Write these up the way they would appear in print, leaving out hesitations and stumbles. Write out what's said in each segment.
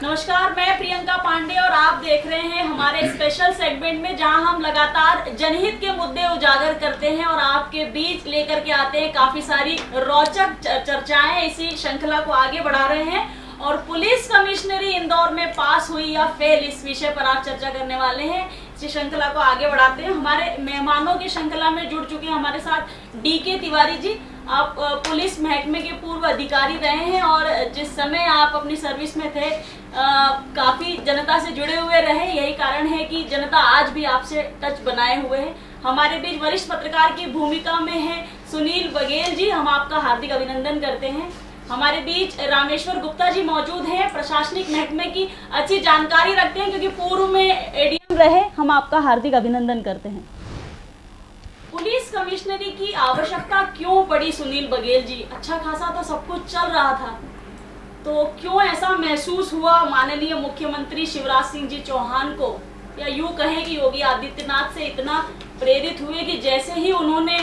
नमस्कार, मैं प्रियंका पांडे और आप देख रहे हैं हमारे स्पेशल सेगमेंट में, जहां हम लगातार जनहित के मुद्दे उजागर करते हैं और आपके बीच लेकर के आते हैं काफी सारी रोचक चर्चाएं। इसी श्रृंखला को आगे बढ़ा रहे हैं और पुलिस कमिश्नरी इंदौर में पास हुई या फेल, इस विषय पर आप चर्चा करने वाले हैं। इसी श्रृंखला को आगे बढ़ाते हैं। हमारे मेहमानों की श्रृंखला में जुड़ चुके हैं हमारे साथ डीके तिवारी जी। आप पुलिस महकमे के पूर्व अधिकारी रहे हैं और जिस समय आप अपनी सर्विस में थे काफ़ी जनता से जुड़े हुए रहे। यही कारण है कि जनता आज भी आपसे टच बनाए हुए है। हमारे बीच वरिष्ठ पत्रकार की भूमिका में है सुनील बघेल जी, हम आपका हार्दिक अभिनंदन करते हैं। हमारे बीच रामेश्वर गुप्ता जी मौजूद हैं, प्रशासनिक महकमे की अच्छी जानकारी रखते हैं क्योंकि पूर्व में एडीएम रहे, हम आपका हार्दिक अभिनंदन करते हैं। पुलिस कमिश्नरी की आवश्यकता क्यों पड़ी सुनील बघेल जी? अच्छा खासा तो सब कुछ चल रहा था, तो क्यों ऐसा महसूस हुआ माननीय मुख्यमंत्री शिवराज सिंह जी चौहान को, या यूं कहें कि योगी आदित्यनाथ से इतना प्रेरित हुए कि जैसे ही उन्होंने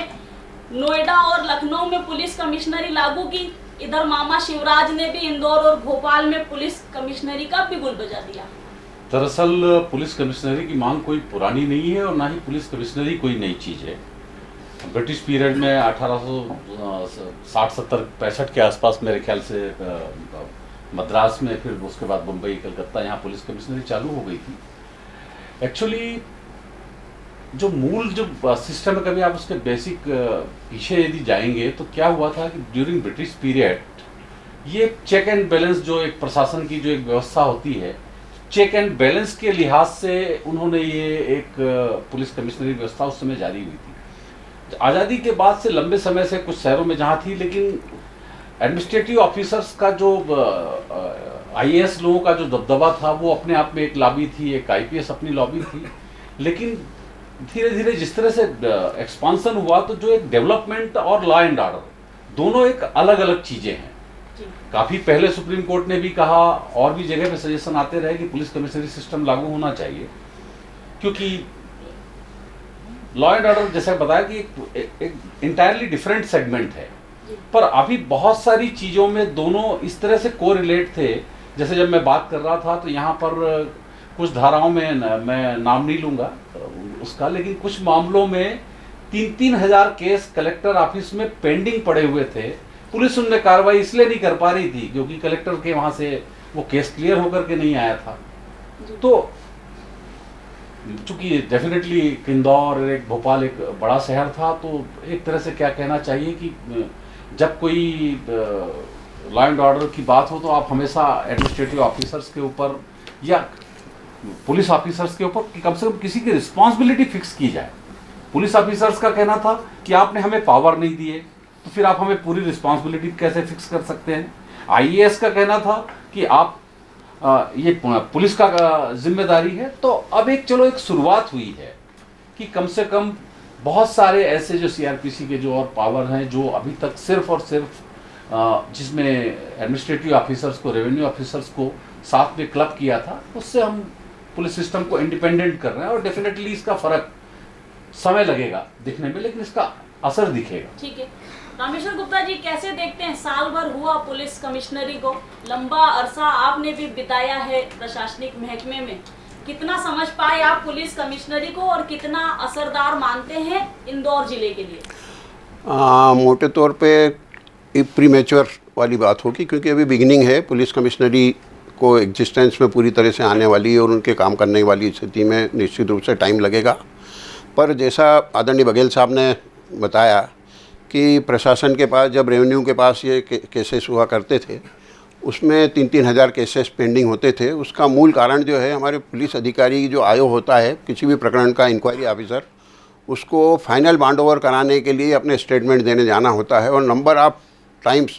नोएडा और लखनऊ में पुलिस कमिश्नरी लागू की, इधर मामा शिवराज ने भी इंदौर और भोपाल में पुलिस कमिश्नरी का बिगुल बजा दिया। दरअसल पुलिस कमिश्नरी की मांग कोई पुरानी नहीं है और ना ही पुलिस कमिश्नरी कोई नई चीज़ है। ब्रिटिश पीरियड में 1860-70-65 के आसपास मेरे ख्याल से मद्रास में, फिर उसके बाद मुंबई, कलकत्ता, यहाँ पुलिस कमिश्नरी चालू हो गई थी। एक्चुअली जो मूल जो सिस्टम है, कभी आप उसके बेसिक पीछे यदि जाएंगे तो क्या हुआ था कि ड्यूरिंग ब्रिटिश पीरियड ये चेक एंड बैलेंस, जो एक प्रशासन की जो एक व्यवस्था होती है, चेक एंड बैलेंस के लिहाज से उन्होंने ये एक पुलिस कमिश्नरी व्यवस्था उस समय जारी हुई थी। आज़ादी के बाद से लंबे समय से कुछ शहरों में जहाँ थी, लेकिन एडमिनिस्ट्रेटिव ऑफिसर्स का जो आईएएस लोगों का जो दबदबा था वो अपने आप में एक लॉबी थी, एक आईपीएस अपनी लॉबी थी। लेकिन धीरे धीरे जिस तरह से एक्सपांसन हुआ, तो जो एक डेवलपमेंट और लॉ एंड ऑर्डर दोनों एक अलग अलग चीज़ें हैं। काफ़ी पहले सुप्रीम कोर्ट ने भी कहा और भी जगह पे सजेशन आते रहे कि पुलिस कमिश्नरी सिस्टम लागू होना चाहिए, क्योंकि लॉ एंड ऑर्डर जैसे बताया कि एक इंटायरली डिफरेंट सेगमेंट है। पर अभी बहुत सारी चीज़ों में दोनों इस तरह से कोरिलेट थे। जैसे जब मैं बात कर रहा था तो यहाँ पर कुछ धाराओं में मैं नाम नहीं लूँगा उसका, लेकिन कुछ मामलों में 3-3 हज़ार केस कलेक्टर ऑफिस में पेंडिंग पड़े हुए थे। पुलिस उनमें कार्रवाई इसलिए नहीं कर पा रही थी क्योंकि कलेक्टर के वहाँ से वो केस क्लियर होकर के नहीं आया था। तो चूंकि डेफिनेटली इंदौर, एक भोपाल एक बड़ा शहर था, तो एक तरह से क्या कहना चाहिए कि जब कोई लॉ एंड ऑर्डर की बात हो तो आप हमेशा एडमिनिस्ट्रेटिव ऑफिसर्स के ऊपर या पुलिस ऑफिसर्स के ऊपर कम से कम किसी की रिस्पॉन्सिबिलिटी फिक्स की जाए। पुलिस ऑफिसर्स का कहना था कि आपने हमें पावर नहीं दिए, तो फिर आप हमें पूरी रिस्पॉन्सिबिलिटी कैसे फिक्स कर सकते हैं। आईएएस का कहना था कि आप ये पुलिस का जिम्मेदारी है। तो अब एक शुरुआत हुई है कि कम से कम बहुत सारे ऐसे जो सीआरपीसी के जो और पावर हैं, जो अभी तक सिर्फ और सिर्फ जिसमें एडमिनिस्ट्रेटिव ऑफिसर्स को, रेवेन्यू ऑफिसर्स को साथ में क्लब किया था, उससे हम पुलिस सिस्टम को इंडिपेंडेंट कर रहे हैं। और डेफिनेटली इसका फर्क समय लगेगा दिखने में, लेकिन इसका असर दिखेगा। ठीक है, रामेश्वर गुप्ता जी कैसे देखते हैं? साल भर हुआ पुलिस कमिश्नरी को, लंबा अरसा आपने भी बिताया है प्रशासनिक महकमे में, कितना समझ पाए आप पुलिस कमिश्नरी को और कितना असरदार मानते हैं इंदौर जिले के लिए? मोटे तौर पे प्रीमेच्योर वाली बात होगी, क्योंकि अभी बिगिनिंग है। पुलिस कमिश्नरी को एग्जिस्टेंस में पूरी तरह से आने वाली है और उनके काम करने वाली स्थिति में निश्चित रूप से टाइम लगेगा। पर जैसा आदरणीय बघेल साहब ने बताया कि प्रशासन के पास, जब रेवेन्यू के पास ये केसेस हुआ करते थे, उसमें 3-3 हज़ार केसेस पेंडिंग होते थे। उसका मूल कारण जो है, हमारे पुलिस अधिकारी जो आयोग होता है किसी भी प्रकरण का, इंक्वायरी ऑफिसर, उसको फाइनल बाउंड ओवर कराने के लिए अपने स्टेटमेंट देने जाना होता है। और नंबर ऑफ टाइम्स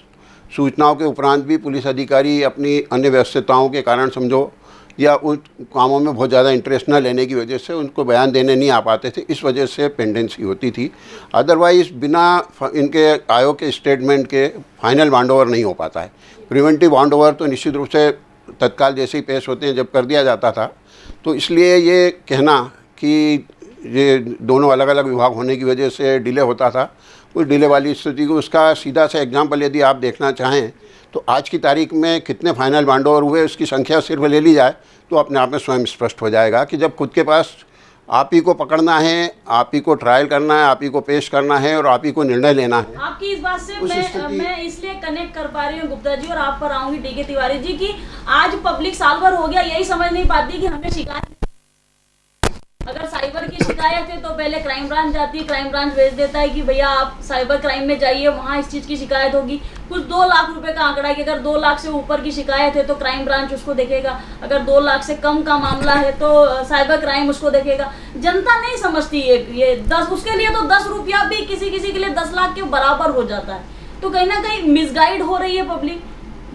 सूचनाओं के उपरांत भी पुलिस अधिकारी अपनी अन्य व्यस्तताओं के कारण समझो, या उन कामों में बहुत ज़्यादा इंटरेस्ट न लेने की वजह से उनको बयान देने नहीं आ पाते थे। इस वजह से पेंडेंसी होती थी। अदरवाइज़ बिना इनके आयोग के स्टेटमेंट के फाइनल बाउंड ओवर नहीं हो पाता है। प्रिवेंटिव बाउंड ओवर तो निश्चित रूप से तत्काल जैसे ही पेश होते हैं जब कर दिया जाता था। तो इसलिए ये कहना कि ये दोनों अलग अलग विभाग होने की वजह से डिले होता था, कोई डिले वाली स्थिति को, उसका सीधा सा एग्जाम्पल यदि आप देखना चाहें तो आज की तारीख में कितने फाइनल बाइंडओवर हुए उसकी संख्या सिर्फ ले ली जाए तो अपने आप में स्वयं स्पष्ट हो जाएगा कि जब खुद के पास आप ही को पकड़ना है, आप ही को ट्रायल करना है, आप ही को पेश करना है और आप ही को निर्णय लेना है। आपकी इस बात से मैं इसलिए कनेक्ट कर पा रही हूँ गुप्ता जी, और आप पर आऊंगी डीके तिवारी जी की आज पब्लिक साल भर हो गया यही समझ नहीं पाती कि हमें शिकायत, अगर साइबर की शिकायत है तो पहले क्राइम ब्रांच जाती है, क्राइम ब्रांच भेज देता है कि भैया आप साइबर क्राइम में जाइए, वहाँ इस चीज़ की शिकायत होगी। कुछ 2 लाख रुपए का आंकड़ा है कि अगर 2 लाख से ऊपर की शिकायत है तो क्राइम ब्रांच उसको देखेगा, अगर 2 लाख से कम का मामला है तो साइबर क्राइम उसको देखेगा। जनता नहीं समझती ये 10, उसके लिए तो 10 रुपया भी किसी के लिए 10 लाख के बराबर हो जाता है। तो कहीं ना कहीं मिसगाइड हो रही है पब्लिक।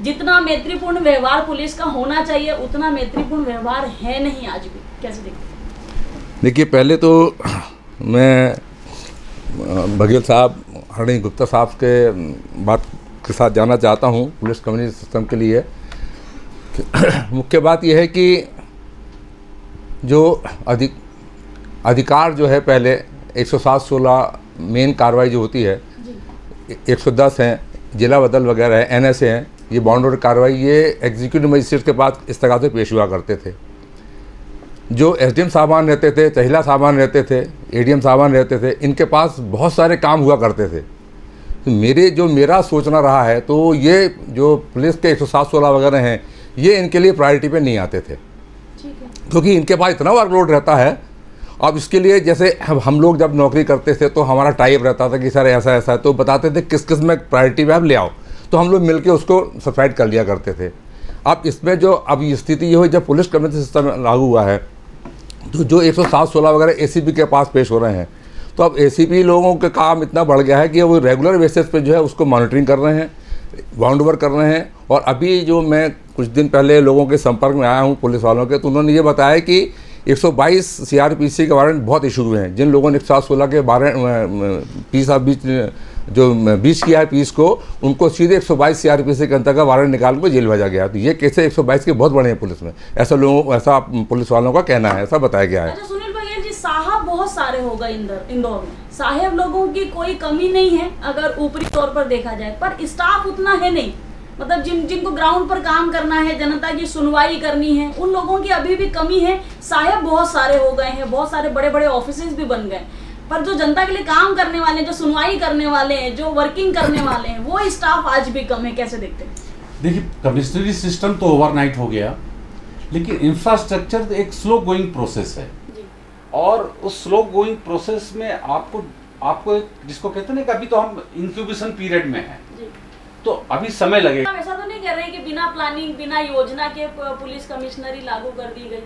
जितना मैत्रीपूर्ण व्यवहार पुलिस का होना चाहिए उतना मैत्रीपूर्ण व्यवहार है नहीं आज भी। कैसे देखते हैं? देखिए, पहले तो मैं बघेल साहब, हरणी गुप्ता साहब के बात के साथ जाना चाहता हूँ पुलिस कम्युनिटी सिस्टम के लिए। मुख्य बात यह है कि जो अधिकार जो है पहले 107-16 मेन कार्रवाई जो होती है, 110 हैं जिला बदल वगैरह है, NSA हैं, ये बाउंड्री कार्रवाई ये एग्जीक्यूटिव मजिस्ट्रेट के पास इस तरह से पेश हुआ करते थे। जो SDM साहबान रहते थे, तहसीलदार साहबान रहते थे, ADM साहबान रहते थे, इनके पास बहुत सारे काम हुआ करते थे। तो मेरा सोचना रहा है तो ये जो पुलिस के 107-16 वगैरह हैं ये इनके लिए प्रायोरिटी पे नहीं आते थे, क्योंकि इनके पास इतना वर्कलोड रहता है। अब इसके लिए जैसे हम लोग जब नौकरी करते थे तो हमारा टाइप रहता था कि सर ऐसा ऐसा है, तो बताते थे किस किस में प्रायोरिटी पे आप ले आओ, तो हम लोग मिलके उसको सब्साइड कर लिया करते थे। अब इसमें जो अब स्थिति ये हुई, जब पुलिस कम्युनिटी सिस्टम लागू हुआ है तो जो 107-16 वगैरह ACP के पास पेश हो रहे हैं, तो अब ACP लोगों का काम इतना बढ़ गया है कि वो रेगुलर बेसिस पे जो है उसको मॉनिटरिंग कर रहे हैं, बाउंड ओवर कर रहे हैं। और अभी जो मैं कुछ दिन पहले लोगों के संपर्क में आया हूँ पुलिस वालों के, तो उन्होंने ये बताया कि 122 CRPC के वारंट बहुत इशू हुए हैं। जिन लोगों ने 116 के बीच किया है पीस को, उनको सीधे 122 CRPC के अंतर्गत वारंट निकाल कर जेल भेजा गया। तो ये केसेस 122 के बहुत बड़े हैं पुलिस में, ऐसा पुलिस वालों का कहना है, ऐसा बताया गया है। अच्छा सुनील बघेल जी, साहब बहुत सारे हो गए इंदौर में, साहेब लोगों की कोई कमी नहीं है अगर ऊपरी तौर पर देखा जाए, पर स्टाफ उतना है नहीं। मतलब जिनको ग्राउंड पर काम करना है, जनता की सुनवाई करनी है, उन लोगों की अभी भी कमी है। साहेब बहुत सारे हो गए हैं, बहुत सारे बड़े बड़े ऑफिसेज भी बन गए, पर जो जनता के लिए काम करने वाले, जो सुनवाई करने वाले हैं, जो वर्किंग करने वाले हैं, वो स्टाफ आज भी कम है। कैसे देखते हैं? देखिए, कमिश्नरी सिस्टम तो ओवरनाइट हो गया, लेकिन इंफ्रास्ट्रक्चर एक स्लो गोइंग प्रोसेस है, और उस स्लो गोइंग प्रोसेस में आपको जिसको कहते हैं ना कि अभी तो हम इंक्यूबेशन पीरियड में हैं, तो अभी समय लगेगा। ऐसा तो नहीं कह रहे कि बिना प्लानिंग, बिना योजना के पुलिस कमिश्नरी लागू कर दी गई?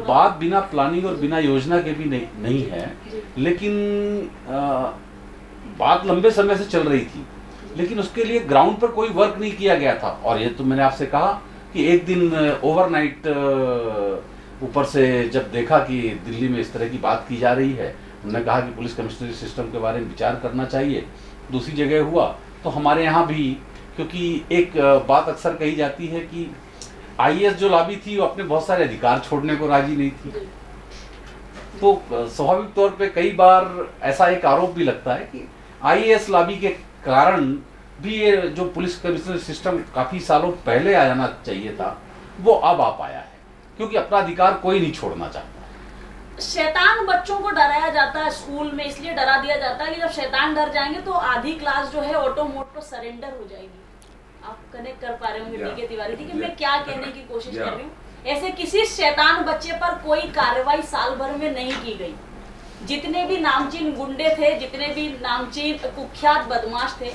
बात बिना प्लानिंग और बिना योजना के भी नहीं है, लेकिन बात लंबे समय से चल रही थी, लेकिन उसके लिए ग्राउंड पर कोई वर्क नहीं किया गया था। और ये तो मैंने आपसे कहा कि एक दिन ओवरनाइट ऊपर से जब देखा कि दिल्ली में इस तरह की बात की जा रही है, उन्होंने कहा कि पुलिस कमिश्नरी सिस्टम के बारे में विचार करना चाहिए। दूसरी जगह हुआ तो हमारे यहाँ भी, क्योंकि एक बात अक्सर कही जाती है कि IAS जो लॉबी थी वो अपने बहुत सारे अधिकार छोड़ने को राजी नहीं थी, तो स्वाभाविक तौर पे कई बार ऐसा एक आरोप भी लगता है कि IAS लॉबी के कारण भी ये जो पुलिस कमिश्नर सिस्टम काफ़ी सालों पहले आ जाना चाहिए था, वो अब आ पाया है, क्योंकि अपना अधिकार कोई नहीं छोड़ना चाहता। शैतान बच्चों को डराया जाता है स्कूल में, इसलिए डरा दिया जाता है कि जब शैतान डर जाएंगे तो आधी क्लास जो है ऑटोमोटो सरेंडर हो जाएगी। आप कनेक्ट कर पा रहे होंगे डीके तिवारी जी कि मैं क्या कहने की कोशिश कर रही हूँ। ऐसे किसी शैतान बच्चे पर कोई कार्रवाई साल भर में नहीं की गई। जितने भी नामचीन गुंडे थे, जितने भी नामचीन कुख्यात बदमाश थे,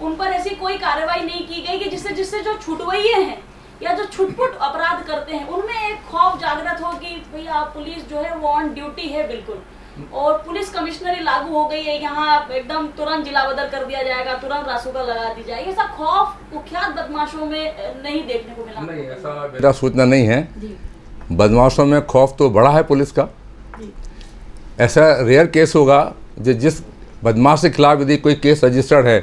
उन पर ऐसी कोई कार्रवाई नहीं की गई कि जिससे जो छुटवइये हैं या जो छुटपुट अपराध करते हैं उनमें एक खौफ जागृत हो कि भैया पुलिस जो है वो ऑन ड्यूटी है बिल्कुल, और पुलिस कमिश्नरी लागू हो गई है, यहाँ एकदम तुरंत जिला बदल कर दिया जाएगा, तुरंत रासुका लगा दी जाएगी। ऐसा खौफ कुख्यात बदमाशों में नहीं देखने को मिला। नहीं, ऐसा मेरा सोचना नहीं है। बदमाशों में खौफ तो बड़ा है पुलिस का। ऐसा रेयर केस होगा जिस बदमाश के खिलाफ यदि कोई केस रजिस्टर्ड है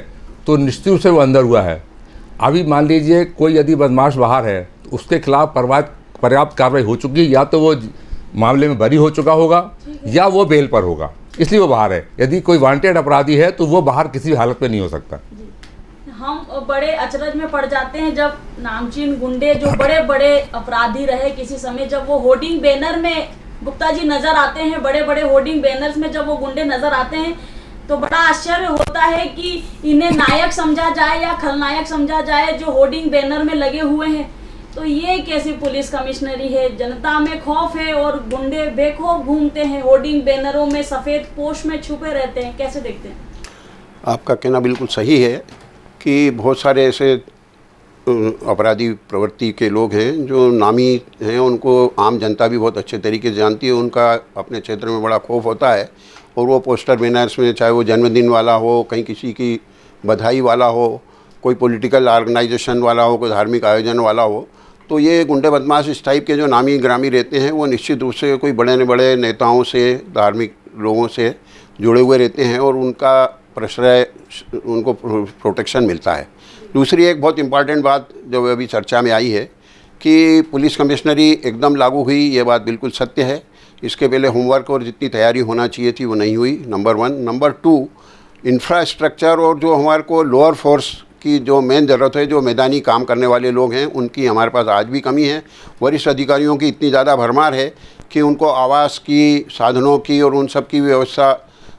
तो निश्चित रूप से वो अंदर हुआ है। अभी मान लीजिए कोई यदि बदमाश बाहर है तो उसके खिलाफ पर्याप्त कार्रवाई हो चुकी है, या तो वो मामले में बरी हो चुका होगा या वो बेल पर होगा। इसलिए वो बाहर है। यदि कोई वांटेड अपराधी है तो वो बाहर किसी भी हालत में नहीं हो सकता। हम बड़े अचरज में पड़ जाते हैं जब नामचीन गुंडे जो बड़े बड़े अपराधी रहे किसी समय, जब वो होर्डिंग बैनर में गुप्ता जी नजर आते हैं, बड़े बड़े होर्डिंग बैनर्स में जब वो गुंडे नजर आते हैं तो बड़ा आश्चर्य होता है कि इन्हें नायक समझा जाए या खलनायक समझा जाए जो होर्डिंग बैनर में लगे हुए हैं। तो ये कैसी पुलिस कमिश्नरी है? जनता में खौफ है और गुंडे बेखौफ घूमते हैं, होर्डिंग बैनरों में सफ़ेद पोश में छुपे रहते हैं, कैसे देखते हैं? आपका कहना बिल्कुल सही है कि बहुत सारे ऐसे अपराधी प्रवृत्ति के लोग हैं जो नामी हैं, उनको आम जनता भी बहुत अच्छे तरीके से जानती है, उनका अपने क्षेत्र में बड़ा खौफ होता है और वो पोस्टर बैनर्स में, चाहे वो जन्मदिन वाला हो, कहीं किसी की बधाई वाला हो, कोई पॉलिटिकल ऑर्गेनाइजेशन वाला हो, कोई धार्मिक आयोजन वाला हो, तो ये गुंडे बदमाश इस टाइप के जो नामी ग्रामी रहते हैं वो निश्चित रूप से कोई बड़े बड़े नेताओं से, धार्मिक लोगों से जुड़े हुए रहते हैं और उनका प्रश्रय, उनको प्रोटेक्शन मिलता है। दूसरी एक बहुत इम्पॉर्टेंट बात जो अभी चर्चा में आई है कि पुलिस कमिश्नरी एकदम लागू हुई, ये बात बिल्कुल सत्य है। इसके पहले होमवर्क और जितनी तैयारी होना चाहिए थी वो नहीं हुई, नंबर 1। नंबर 2, इंफ्रास्ट्रक्चर और जो हमारे को लोअर फोर्स की जो मेन ज़रूरत है, जो मैदानी काम करने वाले लोग हैं, उनकी हमारे पास आज भी कमी है। वरिष्ठ अधिकारियों की इतनी ज़्यादा भरमार है कि उनको आवास की, साधनों की और उन सब की व्यवस्था,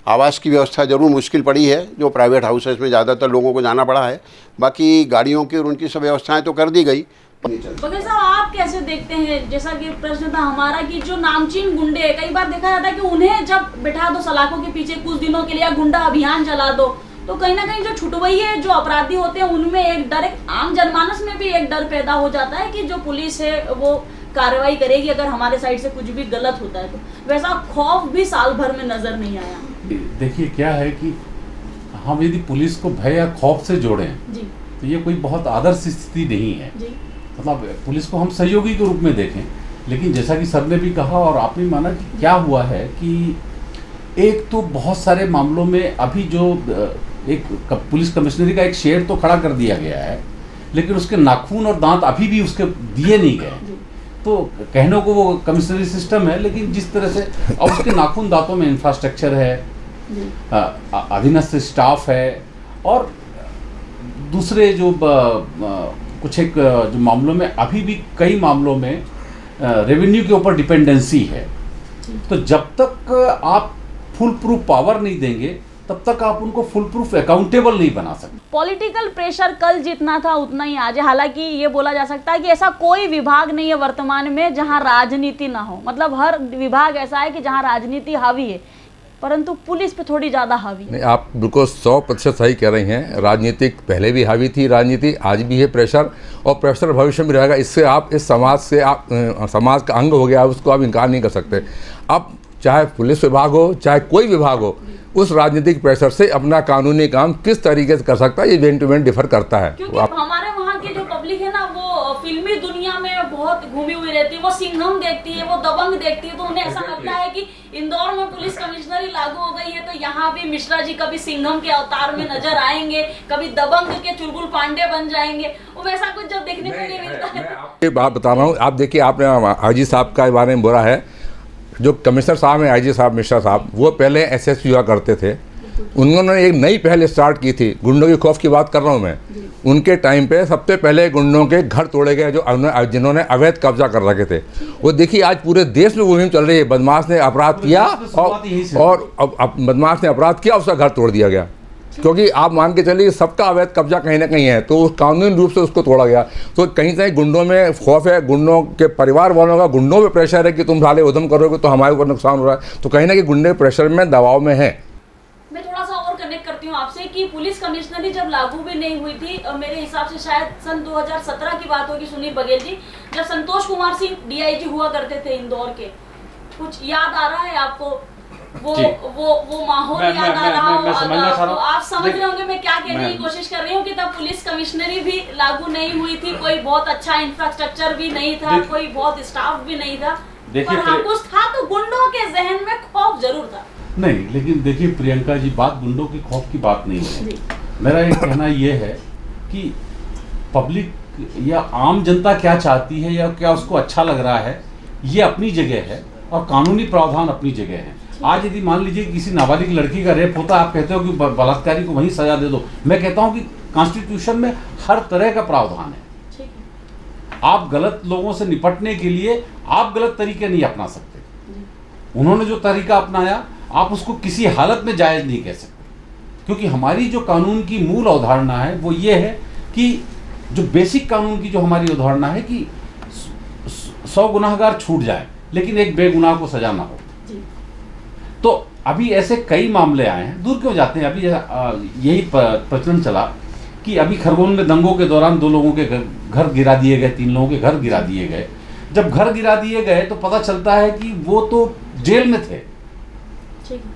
आवास की व्यवस्था ज़रूर मुश्किल पड़ी है, जो प्राइवेट हाउसेस में ज़्यादातर लोगों को जाना पड़ा है। बाकी गाड़ियों की और उनकी सब व्यवस्थाएँ तो कर दी गई। बघेल साहब, आप कैसे देखते हैं, जैसा कि प्रश्न था हमारा कि जो नामचीन गुंडे, कई बार देखा जाता है कि उन्हें जब बैठा दो सलाखों के पीछे कुछ दिनों के लिए, गुंडा अभियान चला दो, तो कहीं ना कहीं जो छुटवइये जो अपराधी होते हैं उनमें एक डर, एक आम जनमानस में भी एक डर पैदा हो जाता है कि जो पुलिस है वो कार्रवाई करेगी अगर हमारे साइड से कुछ भी गलत होता है। तो वैसा खौफ भी साल भर में नजर नहीं आया। देखिए क्या है कि हम यदि पुलिस को भय या खौफ से जोड़ें जी, तो ये कोई बहुत आदर्श स्थिति नहीं है जी। मतलब पुलिस को हम सहयोगी के रूप में देखें, लेकिन जैसा कि सर ने भी कहा और आपने माना कि क्या हुआ है कि एक तो बहुत सारे मामलों में अभी जो एक पुलिस कमिश्नरी का एक शेर तो खड़ा कर दिया गया है, लेकिन उसके नाखून और दांत अभी भी उसके दिए नहीं गए। तो कहने को वो कमिश्नरी सिस्टम है, लेकिन जिस तरह से अब उसके नाखून दांतों में इंफ्रास्ट्रक्चर है, अधीनस्थ स्टाफ है और दूसरे जो कुछ एक जो मामलों में अभी भी कई मामलों में रेवेन्यू के ऊपर डिपेंडेंसी है। तो जब तक आप फुल प्रूफ पावर नहीं देंगे तब तक आप उनको फुल प्रूफ अकाउंटेबल नहीं बना सकते। पॉलिटिकल प्रेशर कल जितना था उतना ही आज है। हालांकि ये बोला जा सकता है कि ऐसा कोई विभाग नहीं है वर्तमान में जहां राजनीति ना हो, मतलब हर विभाग ऐसा है कि जहां राजनीति हावी है, परंतु पुलिस पे थोड़ी ज़्यादा हावी है। नहीं, आप बिल्कुल 100% सही कह रही हैं। राजनीतिक पहले भी हावी थी, राजनीति आज भी है प्रेशर, और प्रेशर भविष्य में रहेगा। इससे आप इस समाज से, आप समाज का अंग हो गया, उसको आप इनकार नहीं कर सकते। अब चाहे पुलिस विभाग हो, चाहे कोई विभाग हो, उस राजनीतिक प्रेशर से अपना कानूनी काम किस तरीके से कर सकता है, ये इवेंट टू इवेंट डिफर करता है। क्योंकि हमारे वहाँ की जो पब्लिक है ना, वो फिल्मी दुनिया में बहुत घूमी हुई रहती है। वो सिंघम देखती है, वो दबंग देखती है, तो उन्हें ऐसा लगता है कि इंदौर में पुलिस कमिश्नरी लागू हो गई है तो यहाँ भी मिश्रा जी कभी सिंघम के अवतार में नजर आएंगे, कभी दबंग के चुलबुल पांडे बन जाएंगे। वो वैसा कुछ जब देखने को नहीं मिलता है। ये बात बता रहा हूँ, आप देखिए, आपने आईजी साहब के बारे में बोला है। जो कमिश्नर साहब हैं, आईजी साहब, मिश्रा साहब, वो पहले एसएसपी हुआ करते थे। उन्होंने एक नई पहल स्टार्ट की थी, गुंडों की खौफ की बात कर रहा हूँ मैं। उनके टाइम पे सबसे पहले गुंडों के घर तोड़े गए जो जिन्होंने अवैध कब्जा कर रखे थे। वो देखिए आज पूरे देश में मुहिम चल रही है। बदमाश ने अपराध किया और बदमाश ने अपराध किया, उसका घर तोड़ दिया गया, क्योंकि आप मान के चलिए सबका अवैध कब्जा कहीं ना कहीं है, तो उस कानूनी रूप से उसको तोड़ा गया। तो कहीं से गुंडों में खौफ है, गुंडों के परिवार वालों का गुंडों पे प्रेशर है कि तुम साले उधम करोगे तो हमारे ऊपर नुकसान हो रहा है। तो कहीं ना कहीं गुंडे प्रेशर में, दबाव में है। मैं थोड़ा सा और कनेक्ट करती हूँ आपसे कि पुलिस कमिश्नरी जब लागू भी नहीं हुई थी, मेरे हिसाब से शायद सन 2017 की बात होगी, सुनील बघेल जी, जब संतोष कुमार सिंह डीआईजी हुआ करते थे इंदौर के, कुछ याद आ रहा है आपको? वो माहौल याद आ रहा हो? आप समझ रहे होंगे मैं क्या कहने की कोशिश कर रही हूँ कि तब पुलिस कमिश्नरी भी लागू नहीं हुई थी, कोई बहुत अच्छा इंफ्रास्ट्रक्चर भी नहीं था, कोई बहुत स्टाफ भी नहीं था, पर हाँ कुछ था, तो गुंडों के जहन में खौफ जरूर था। नहीं, लेकिन देखिए प्रियंका जी, बात गुंडों की खौफ की बात नहीं है। मेरा एक कहना ये है कि पब्लिक या आम जनता क्या चाहती है या क्या उसको अच्छा लग रहा है, ये अपनी जगह है। और कानूनी प्रावधान अपनी जगह है। आज यदि मान लीजिए किसी नाबालिग लड़की का रेप होता है, आप कहते हो कि बलात्कारी को वहीं सजा दे दो, मैं कहता हूं कि कॉन्स्टिट्यूशन में हर तरह का प्रावधान है। आप गलत लोगों से निपटने के लिए आप गलत तरीके नहीं अपना सकते। उन्होंने जो तरीका अपनाया आप उसको किसी हालत में जायज़ नहीं कह सकते, क्योंकि हमारी जो कानून की मूल अवधारणा है वो ये है कि जो बेसिक कानून की जो हमारी अवधारणा है कि 100 गुनाहगार छूट जाए लेकिन एक बेगुनाह को सजा ना हो। तो अभी ऐसे कई मामले आए हैं, दूर क्यों जाते हैं। अभी यही प्रचलन चला कि अभी खरगोन में दंगों के दौरान 2 लोगों के घर गिरा दिए गए, 3 लोगों के घर गिरा दिए गए। जब घर गिरा दिए गए तो पता चलता है कि वो तो जेल में थे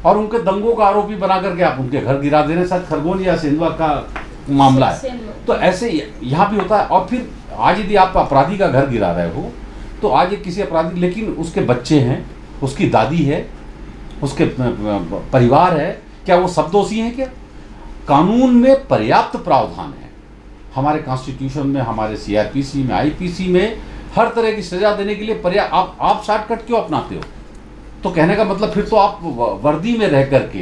और उनके दंगों का आरोपी बना करके आप उनके घर गिरा दे रहे हैं। शायद खरगोन या सेंधवा का मामला है। तो ऐसे यहाँ भी होता है। और फिर आज यदि आप अपराधी का घर गिरा रहे हो तो आज एक किसी अपराधी, लेकिन उसके बच्चे हैं, उसकी दादी है, उसके परिवार है, क्या वो सब दोषी हैं? क्या कानून में पर्याप्त प्रावधान है? हमारे कॉन्स्टिट्यूशन में, हमारे सीआरपीसी में, आईपीसी में हर तरह की सजा देने के लिए पर्याप्त। आप शॉर्टकट क्यों अपनाते हो? तो कहने का मतलब फिर तो आप वर्दी में रह करके,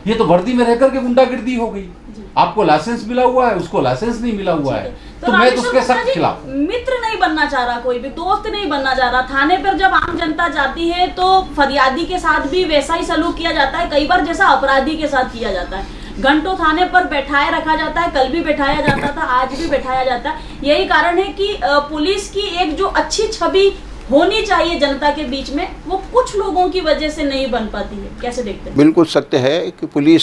ये तो वर्दी में रह करके गुंडागिर्दी हो गई। आपको लाइसेंस मिला हुआ है, उसको लाइसेंस नहीं मिला हुआ है, तो मैं तो उसके सख्त खिलाफ। मित्र नहीं बनना चाह रहा, कोई भी दोस्त नहीं बनना चाह रहा। थाने पर जब आम जनता जाती है तो फरियादी के साथ भी वैसा ही सलूक किया जाता है, कई बार जैसा अपराधी के साथ किया जाता है। घंटों थाने पर बैठाए रखा जाता है, कल भी बैठाया जाता था, आज भी बैठाया जाता है। यही कारण है कि पुलिस की एक जो अच्छी छवि होनी चाहिए जनता के बीच में, वो कुछ लोगों की वजह से नहीं बन पाती है। कैसे देखते हैं? बिल्कुल सत्य है कि पुलिस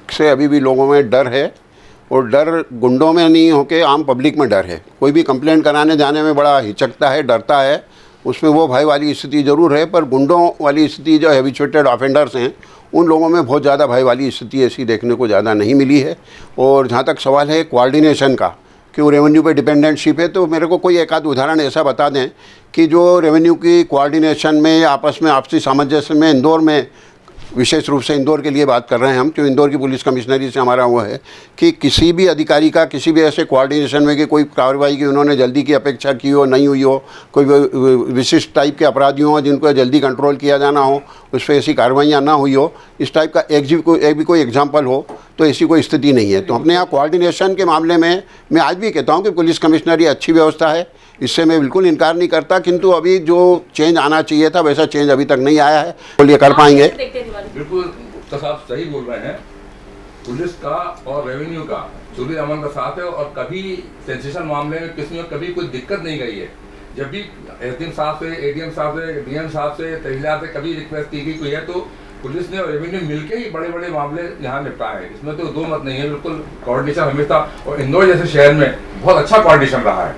से अभी भी लोगों में डर है, और डर गुंडों में नहीं होके आम पब्लिक में डर है। कोई भी कंप्लेंट कराने जाने में बड़ा हिचकता है, डरता है, उसमें वो भय वाली स्थिति ज़रूर है। पर गुंडों वाली स्थिति, जो हैबिचुएटेड ऑफेंडर्स हैं, उन लोगों में बहुत ज़्यादा भय वाली स्थिति ऐसी देखने को ज़्यादा नहीं मिली है। और जहाँ तक सवाल है कोऑर्डिनेशन का कि वो रेवेन्यू पे डिपेंडेंटशिप है, तो मेरे को कोई एक आध उदाहरण ऐसा बता दें कि जो रेवेन्यू की कोऑर्डिनेशन में, आपस में आपसी सामंजस्य में, इंदौर में, विशेष रूप से इंदौर के लिए बात कर रहे हैं हम, क्यों इंदौर की पुलिस कमिश्नरी से हमारा वो है कि किसी भी अधिकारी का किसी भी ऐसे कोऑर्डिनेशन में कि कोई कार्रवाई की उन्होंने जल्दी की अपेक्षा की हो, नहीं हुई हो, कोई विशिष्ट टाइप के अपराधियों हो जिनको जल्दी कंट्रोल किया जाना हो, उस पर ऐसी कार्रवाइयाँ ना हुई हो, इस टाइप का एक भी कोई एग्जाम्पल हो, तो ऐसी कोई स्थिति नहीं है। तो अपने यहाँ कोऑर्डिनेशन के मामले में मैं आज भी कहता हूँ कि पुलिस कमिश्नरी अच्छी व्यवस्था है, इससे मैं बिल्कुल इनकार नहीं करता, किंतु अभी जो चेंज आना चाहिए था वैसा चेंज अभी तक नहीं आया है। बोलिए, कर पाएंगे? बिल्कुल तो साहब सही बोल रहे हैं। पुलिस का और रेवेन्यू का चोरी अमन का साथ है, और कभी सेंसेशन मामले में किसी में कभी कोई दिक्कत नहीं गई है। जब भी एसडीएम साहब से, एडीएम साहब से, डीएम साहब से, तहसीलदार से कभी रिक्वेस्ट की गई कोई है, तो पुलिस ने और रेवेन्यू मिलकर ही बड़े बड़े मामले यहाँ निपटाए हैं। इसमें तो दो मत नहीं है, बिल्कुल कोऑर्डिनेशन हमेशा, और इंदौर जैसे शहर में बहुत अच्छा कोऑर्डिनेशन रहा है,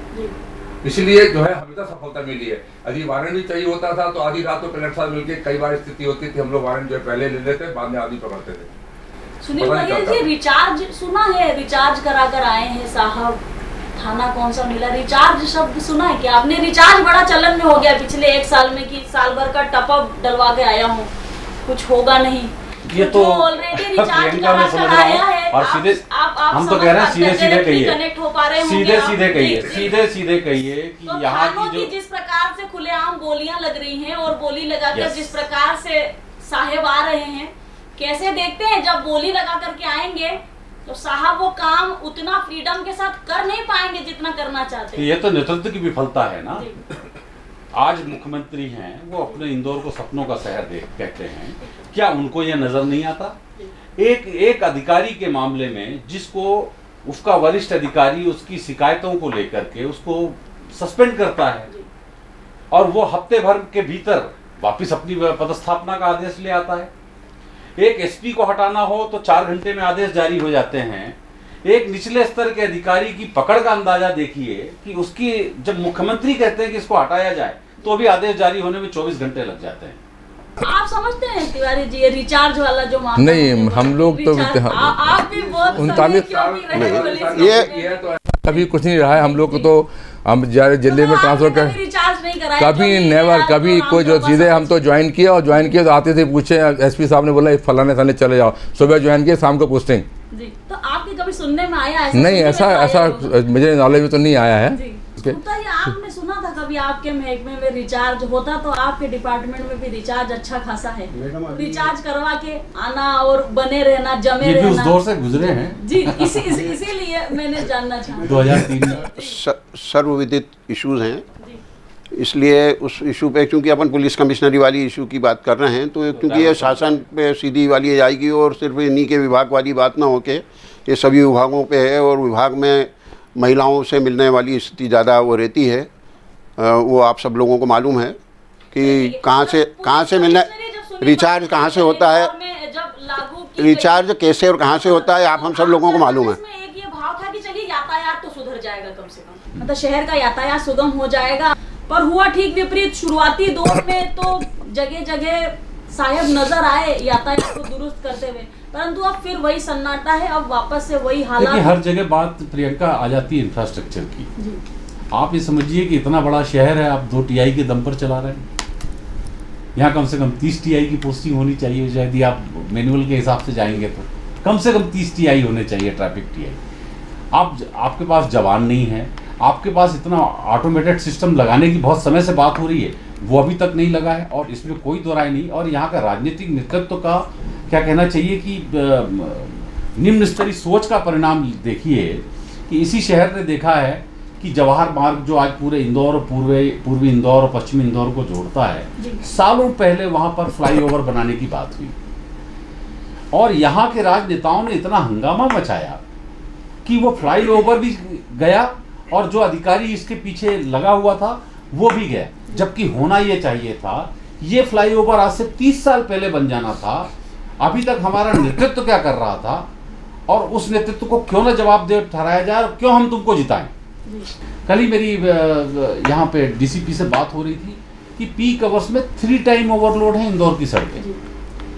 इसलिए जो है हमेशा सफलता मिली है। यदि वारंट भी चाहिए होता था तो आधी रात को कलेक्टर साहब मिलकर, कई बार स्थिति होती थी हम लोग वारंट जो है पहले ले लेते, बाद में आदमी पकड़ते थे। सुनील भैया जी, रिचार्ज सुना है, रिचार्ज करा कर आए हैं साहब, थाना कौन सा मिला? रिचार्ज शब्द सुना है क्या आपने? रिचार्ज बड़ा चलन में हो गया पिछले 1 साल में कि साल भर का टपअप डलवा के आया हूँ, कुछ होगा नहीं। ये तो ऑलरेडी रिचार्ज करा कर आया है, और सीधे हम तो कह रहे हैं सीधे कहिए, कनेक्ट हो पा रहे हैं, सीधे कहिए कि तो यहाँ की जो जिस प्रकार से खुलेआम गोलियां लग रही हैं और बोली लगाकर जिस प्रकार से साहेब आ रहे हैं, कैसे देखते हैं? जब बोली लगा करके आएंगे तो साहब वो काम उतना फ्रीडम के साथ कर नहीं पाएंगे जितना करना चाहते हैं। ये तो नेतृत्व की विफलता है ना। आज मुख्यमंत्री हैं, वो अपने इंदौर को सपनों का शहर कहते हैं, क्या उनको ये नजर नहीं आता? एक अधिकारी के मामले में जिसको उसका वरिष्ठ अधिकारी उसकी शिकायतों को लेकर के उसको सस्पेंड करता है और वो हफ्ते भर के भीतर वापस अपनी पदस्थापना का आदेश ले आता है। एक एसपी को हटाना हो तो 4 घंटे में आदेश जारी हो जाते हैं। एक निचले स्तर के अधिकारी की पकड़ का अंदाजा देखिए कि उसकी, जब मुख्यमंत्री कहते हैं कि इसको हटाया जाए तो भी आदेश जारी होने में 24 घंटे लग जाते हैं। आप समझते हैं तिवारी जी ये रिचार्ज वाला जो मामला? नहीं, हम लोग तो आप भी बहुत 39 ये कभी कुछ नहीं रहा है। हम लोग को तो हम जिले में ट्रांसफर कर रिचार्ज नहीं कराया, कभी नेवर, कभी कोई जो सीधे हम तो ज्वाइन किया, और ज्वाइन किया तो आते थे पूछे, एसपी साहब ने बोला फलाने थाने चले जाओ, सुबह ज्वाइन किया, शाम को पोस्टिंग। जी, तो आपके कभी सुनने में आया? नहीं, ऐसा मुझे नॉलेज में तो नहीं आया है। आपने सुना था भी आपके महकमे में रिचार्ज होता तो आपके डिपार्टमेंट में भी रिचार्ज अच्छा खासा है। रिचार्ज करवा के आना और बने रहना, जमे ये भी उस रहना। दौर से गुजरे हैं जी, इसीलिए मैंने जानना चाहा। 2003 में। सर्वविदित इश्यूज हैं, इसलिए उस इशू पे, क्योंकि अपन पुलिस कमिश्नरी वाली इशू की बात कर रहे हैं, तो क्योंकि ये शासन पे सीधी वाली आएगी और सिर्फ इन्हीं के विभाग वाली बात ना हो के ये सभी विभागों पे है, और विभाग में महिलाओं से मिलने वाली स्थिति ज़्यादा वो रहती है। वो आप सब लोगों को मालूम है कि कहाँ से मिलने, रिचार्ज कहाँ से होता है, रिचार्ज कैसे और कहाँ से होता है, आप हम सब लोगों को मालूम है। एक ये भाव था कि चलिए यातायात तो सुधर जाएगा, कम से कम मतलब शहर का यातायात सुगम हो जाएगा, पर हुआ ठीक विपरीत। शुरुआती दौर में तो जगह जगह साहब नजर आए यातायात को दुरुस्त करते हुए, परंतु अब फिर वही सन्नाटा है, अब वापस से वही हालात। देखिए, हर जगह बात प्रियंका आ जाती है इंफ्रास्ट्रक्चर की। आप ये समझिए कि इतना बड़ा शहर है, आप 2 TI के दम पर चला रहे हैं। यहाँ कम से कम 30 TI की पोस्टिंग होनी चाहिए, यदि आप मैनुअल के हिसाब से जाएंगे तो कम से कम 30 TI होने चाहिए, ट्रैफिक TI। आपके पास जवान नहीं है, आपके पास इतना ऑटोमेटेड सिस्टम लगाने की बहुत समय से बात हो रही है, वो अभी तक नहीं लगा है, और इसमें कोई दो राय नहीं। और यहाँ का राजनीतिक नेतृत्व का क्या कहना चाहिए कि निम्न स्तरीय सोच का परिणाम देखिए कि इसी शहर ने देखा है कि जवाहर मार्ग जो आज पूरे इंदौर और पूर्वी इंदौर और पश्चिमी इंदौर को जोड़ता है, सालों पहले वहाँ पर फ्लाईओवर बनाने की बात हुई, और यहाँ के राजनेताओं ने इतना हंगामा मचाया कि वो फ्लाईओवर भी गया और जो अधिकारी इसके पीछे लगा हुआ था वो भी गया, जबकि होना ये चाहिए था। ये फ्लाईओवर आज से 30 साल पहले बन जाना था। अभी तक हमारा नेतृत्व क्या कर रहा था, और उस नेतृत्व को क्यों ना जवाबदेह ठहराया जाए, और क्यों हम तुमको जिताएं। कल ही मेरी यहाँ पे DCP से बात हो रही थी कि पीक आवर्स में 3 टाइम ओवरलोड है इंदौर की सड़कें,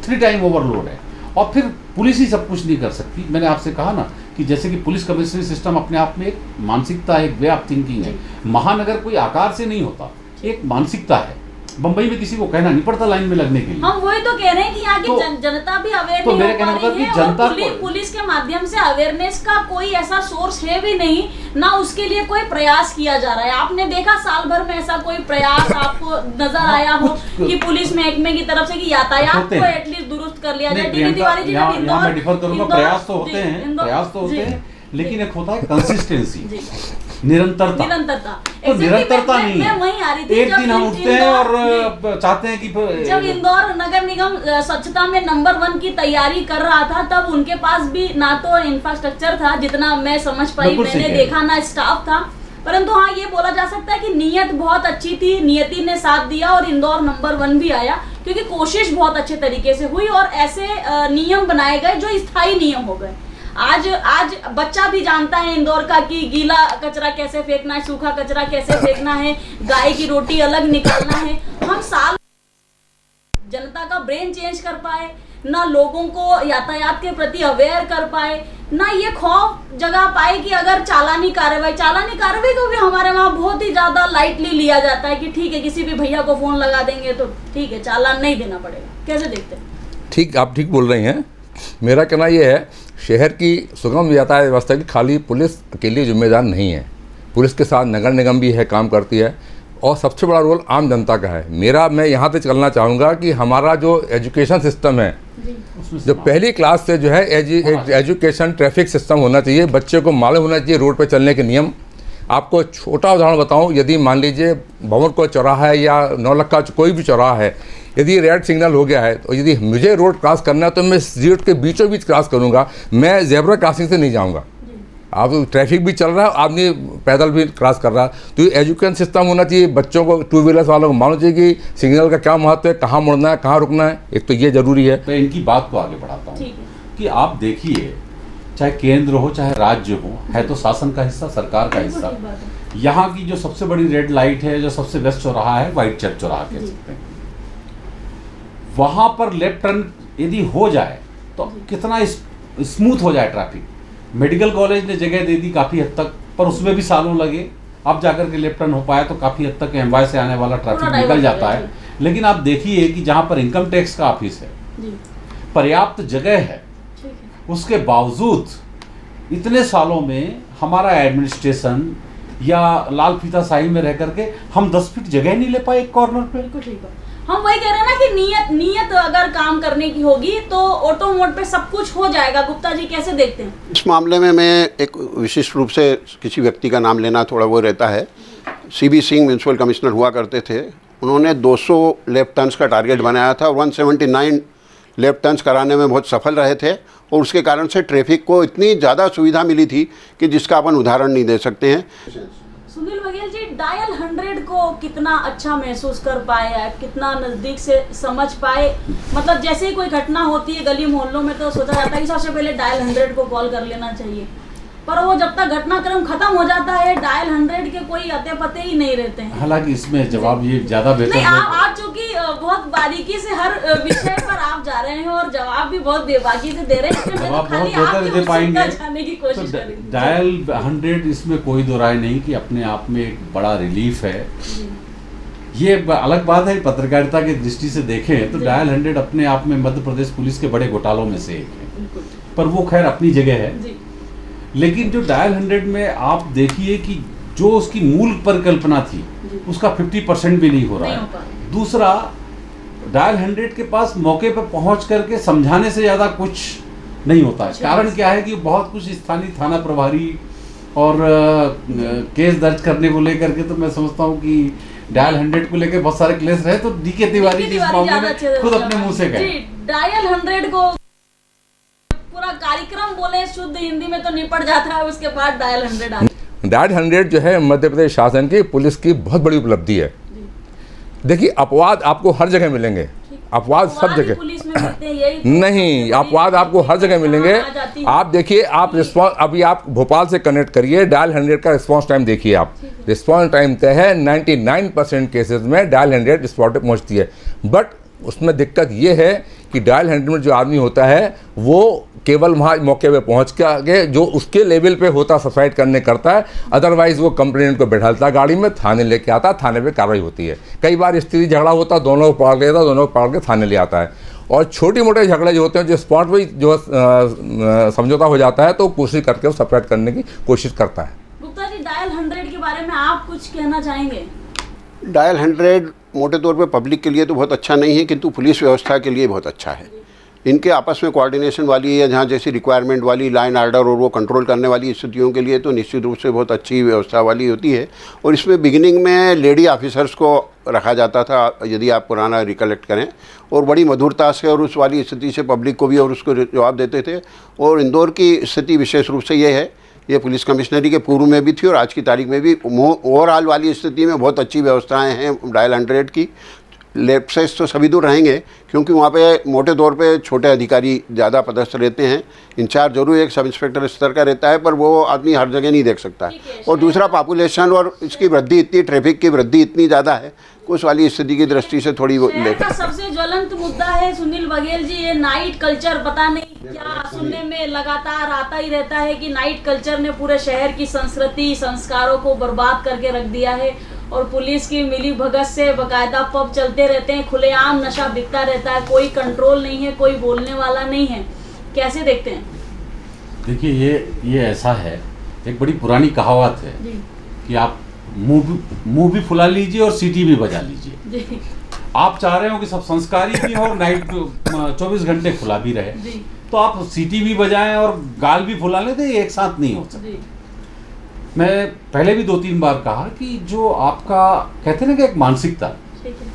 3 टाइम ओवरलोड है, और फिर पुलिस ही सब कुछ नहीं कर सकती। मैंने आपसे कहा ना कि जैसे कि पुलिस कमिश्नरी सिस्टम अपने आप में एक मानसिकता, एक वे ऑफ थिंकिंग है। महानगर कोई आकार से नहीं होता, एक मानसिकता है। बंबई में किसी को कहना नहीं पड़ता लाइन में लगने के लिए। हम वही तो कह रहे हैं कि यहाँ की जनता भी अवेयर तो नहीं मेरे हो कहने पा मतलब रही कि है, जनता और पुलिस के माध्यम से अवेयरनेस का कोई ऐसा सोर्स है भी नहीं, ना उसके लिए कोई प्रयास किया जा रहा है। आपने देखा साल भर में ऐसा कोई प्रयास आपको नजर आया हो कि पुलिस महकमे की तरफ से कि यातायात को एटलीस्ट दुरुस्त कर लिया जाए? तिवारी जी, यहाँ मैं डिफर करूंगा, प्रयास तो होते हैं, लेकिन एक होता है कंसिस्टेंसी, निरंतरता। तो निरंतरता नहीं है। वहीं आ रही थी, एक दिन हम उठते हैं और चाहते हैं कि जब इंदौर नगर निगम स्वच्छता में नंबर 1 की तैयारी कर रहा था, तब उनके पास भी ना तो इंफ्रास्ट्रक्चर था, जितना मैं समझ पाई, मैंने देखा, ना स्टाफ था। परंतु हाँ, ये बोला जा सकता है कि नीयत बहुत अच्छी थी, नियति ने साथ दिया और इंदौर नंबर 1 भी आया, क्योंकि कोशिश बहुत अच्छे तरीके से हुई और ऐसे नियम बनाए गए जो स्थायी नियम हो गए। आज बच्चा भी जानता है इंदौर का कि गीला कचरा कैसे फेंकना है, सूखा कचरा कैसे फेंकना है, गाय की रोटी अलग निकालना है। हम साल जनता का ब्रेन चेंज कर पाए, ना लोगों को यातायात के प्रति अवेयर कर पाए, ना ये खौफ जगा पाए कि अगर चालानी कार्रवाई को भी हमारे वहाँ बहुत ही ज्यादा लाइटली लिया जाता है कि ठीक है, किसी भी भैया को फोन लगा देंगे तो ठीक है, चालान नहीं देना पड़ेगा। कैसे देखते हैं? ठीक, आप ठीक बोल रही हैं। मेरा कहना ये है, शहर की सुगम यातायात व्यवस्था की खाली पुलिस अकेली जिम्मेदार नहीं है, पुलिस के साथ नगर निगम भी है, काम करती है, और सबसे बड़ा रोल आम जनता का है। मैं यहाँ पे चलना चाहूँगा कि हमारा जो एजुकेशन सिस्टम है, जो पहली क्लास से जो है एजुकेशन ट्रैफिक सिस्टम होना चाहिए, बच्चे को मालूम होना चाहिए रोड पे चलने के नियम। आपको छोटा उदाहरण बताऊं, यदि मान लीजिए भवन को चौराहा है या नौलक्खा कोई भी चौराहा है, यदि रेड सिग्नल हो गया है तो यदि मुझे रोड क्रॉस करना है तो मैं रोड के बीचों बीच क्रॉस करूंगा, मैं जेब्रा क्रॉसिंग से नहीं जाऊंगा। आप ट्रैफिक भी चल रहा है, आदमी पैदल भी क्रॉस कर रहा है, तो ये एजुकेशन सिस्टम होना चाहिए। बच्चों को, 2 व्हीलर्स वालों को मालूम चाहिए कि सिग्नल का क्या महत्व है, कहाँ मुड़ना है, कहाँ रुकना है। एक तो ये जरूरी है। मैं इनकी बात को आगे बढ़ाता हूँ कि आप देखिए, चाहे केंद्र हो चाहे राज्य हो, है तो शासन का हिस्सा, सरकार का हिस्सा। यहाँ की जो सबसे बड़ी रेड लाइट है, जो सबसे बेस्ट चौराहा है, व्हाइट चर्च चौराहा कह सकते हैं, वहां पर लेफ्ट टर्न यदि हो जाए तो कितना स्मूथ हो जाए ट्रैफिक। मेडिकल कॉलेज ने जगह दे दी काफ़ी हद तक, पर उसमें भी सालों लगे। अब जाकर के लेफ्ट टर्न हो पाया तो काफ़ी हद तक एम्बाय से आने वाला ट्रैफिक निकल जाता है। लेकिन आप देखिए कि जहाँ पर इनकम टैक्स का ऑफिस है, पर्याप्त जगह है, उसके बावजूद इतने सालों में हमारा एडमिनिस्ट्रेशन या लाल फीता शाही में रह करके हम 10 फीट जगह नहीं ले पाए एक कॉर्नर पे। बिल्कुल ठीक है। हम वही कह रहे हैं ना कि नीयत अगर काम करने की होगी तो ऑटो मोड पे सब कुछ हो जाएगा। गुप्ता जी कैसे देखते हैं इस मामले में? मैं एक विशिष्ट रूप से किसी व्यक्ति का नाम लेना थोड़ा वो रहता है। CB सिंह म्यूनसिपल कमिश्नर हुआ करते थे, उन्होंने 200 लेफ्ट टर्न्स का टारगेट बनाया था, 179 लेफ्ट टर्न्स कराने में बहुत सफल रहे थे और उसके कारण से ट्रैफिक को इतनी ज़्यादा सुविधा मिली थी कि जिसका अपन उदाहरण नहीं दे सकते हैं। सुनील बघेल जी, डायल 100 को कितना अच्छा महसूस कर पाए आप, कितना नज़दीक से समझ पाए? मतलब जैसे ही कोई घटना होती है गली मोहल्लों में तो सोचा जाता है कि सबसे पहले डायल 100 को कॉल कर लेना चाहिए, पर वो जब तक घटनाक्रम खत्म हो जाता है डायल 100 के कोई अते पते ही नहीं रहते हैं। हालांकि इसमें जवाब ये ज़्यादा बेहतर नहीं, है। आप चूंकि बहुत बारीकी से हर विषय पर आप जा रहे हैं और जवाब भी बहुत बेबाकी से दे रहे हैं, इसलिए मैं जवाब तो खाली बहुत बेहतर आपके दे उत्सुकता पाएंगे। जानने की कोशिश तो करेंगे। डायल 100 इसमें कोई दो राय नहीं कि अपने आप में एक बड़ा रिलीफ है। ये अलग बात है, पत्रकारिता की दृष्टि से देखें तो डायल 100 अपने आप में मध्य प्रदेश पुलिस के बड़े घोटालों में से एक है, पर वो खैर अपनी जगह है। जी। लेकिन जो डायल 100 में आप देखिए कि जो उसकी मूल परिकल्पना थी उसका 50% भी नहीं हो रहा है। दूसरा, डायल 100 के पास मौके पर पहुंच करके समझाने से ज़्यादा कुछ नहीं होता है। कारण क्या है कि बहुत कुछ स्थानीय थाना प्रभारी और केस दर्ज करने को लेकर के, तो मैं समझता हूँ कि डायल 100 को लेकर बहुत सारे केस रहे, तो DK तिवारी जी इस मामले में खुद अपने मुंह से गए। डायल 100 को पूरा कार्यक्रम बोले शुद्ध हिंदी में तो निपट जाता है, उसके बाद डायल 100 आ डायल 100 जो है मध्य प्रदेश शासन की पुलिस की बहुत बड़ी उपलब्धि है। देखिए, अपवाद आपको हर जगह मिलेंगे, अपवाद सब जगह पुलिस में मिलते हैं, यही नहीं, अपवाद आपको हर जगह मिलेंगे। आप देखिए, आप रिस्पॉन्स अभी आप भोपाल से कनेक्ट करिए, डायल 100 का रिस्पॉन्स टाइम देखिए। आप रिस्पॉन्स टाइम तय है, 99% केसेस में डायल 100 स्पॉट पे पहुँचती है। बट उसमें दिक्कत ये है कि डायल 100 में जो आदमी होता है वो केवल वहाँ मौके पे पहुँच के आगे जो उसके लेवल पे होता सब्साइड करने करता है, अदरवाइज़ वो कंप्लेंट को बैठाता गाड़ी में, थाने लेके आता, थाने पे कार्रवाई होती है। कई बार स्थिति झगड़ा होता, दोनों को पकड़ लेता, दोनों को पकड़ के थाने ले आता है। और छोटे मोटे झगड़े जो होते हैं, जो स्पॉट पर जो समझौता हो जाता है, तो कोशिश करके वो सब्साइड करने की कोशिश करता है। गुप्ता जी, डायल 100 के बारे में आप कुछ कहना चाहेंगे? डायल 100 मोटे तौर पे पब्लिक के लिए तो बहुत अच्छा नहीं है, किंतु पुलिस व्यवस्था के लिए बहुत अच्छा है। इनके आपस में कोऑर्डिनेशन वाली या जहाँ जैसी रिक्वायरमेंट वाली लाइन आर्डर और वो कंट्रोल करने वाली स्थितियों के लिए तो निश्चित रूप से बहुत अच्छी व्यवस्था वाली होती है। और इसमें बिगिनिंग में लेडी ऑफिसर्स को रखा जाता था, यदि आप पुराना रिकलेक्ट करें, और बड़ी मधुरता से और उस वाली स्थिति से पब्लिक को भी और उसको जवाब देते थे। और इंदौर की स्थिति विशेष रूप से ये है, ये पुलिस कमिश्नरी के पूर्व में भी थी और आज की तारीख में भी ओवरऑल वाली स्थिति में बहुत अच्छी व्यवस्थाएं हैं डायल 100 की। लेफ्ट साइड तो सभी दूर रहेंगे क्योंकि वहाँ पे मोटे तौर पे छोटे अधिकारी ज़्यादा पदस्थ रहते हैं। इंचार्ज जरूर एक सब इंस्पेक्टर स्तर का रहता है, पर वो आदमी हर जगह नहीं देख सकता। और दूसरा, पॉपुलेशन और इसकी वृद्धि इतनी, ट्रैफिक की वृद्धि इतनी ज़्यादा है, उस वाली स्थिति की दृष्टि से थोड़ी वो का सबसे ज्वलंत मुद्दा है सुनील बघेल जी, ये नाइट कल्चर। पता नहीं क्या सुनने में लगातार आता ही रहता है कि नाइट कल्चर ने पूरे शहर की संस्कृति संस्कारों को बर्बाद करके रख दिया है और पुलिस की मिली भगत से बकायदा पब चलते रहते हैं, खुलेआम नशा बिकता रहता है, कोई कंट्रोल नहीं है, कोई बोलने वाला नहीं है। कैसे देखते हैं? देखिए, ये ऐसा है, एक बड़ी पुरानी कहावत है कि आप मुंह भी फुला लीजिए और सीटी भी बजा लीजिए। आप चाह रहे हो कि सब संस्कारी भी हो और नाइट 24 घंटे खुला भी रहे, तो आप सीटी भी बजाएं और गाल भी फुला लें, तो ये एक साथ नहीं हो सकता। मैं पहले भी 2-3 बार कहा कि जो आपका कहते हैं ना कि एक मानसिकता,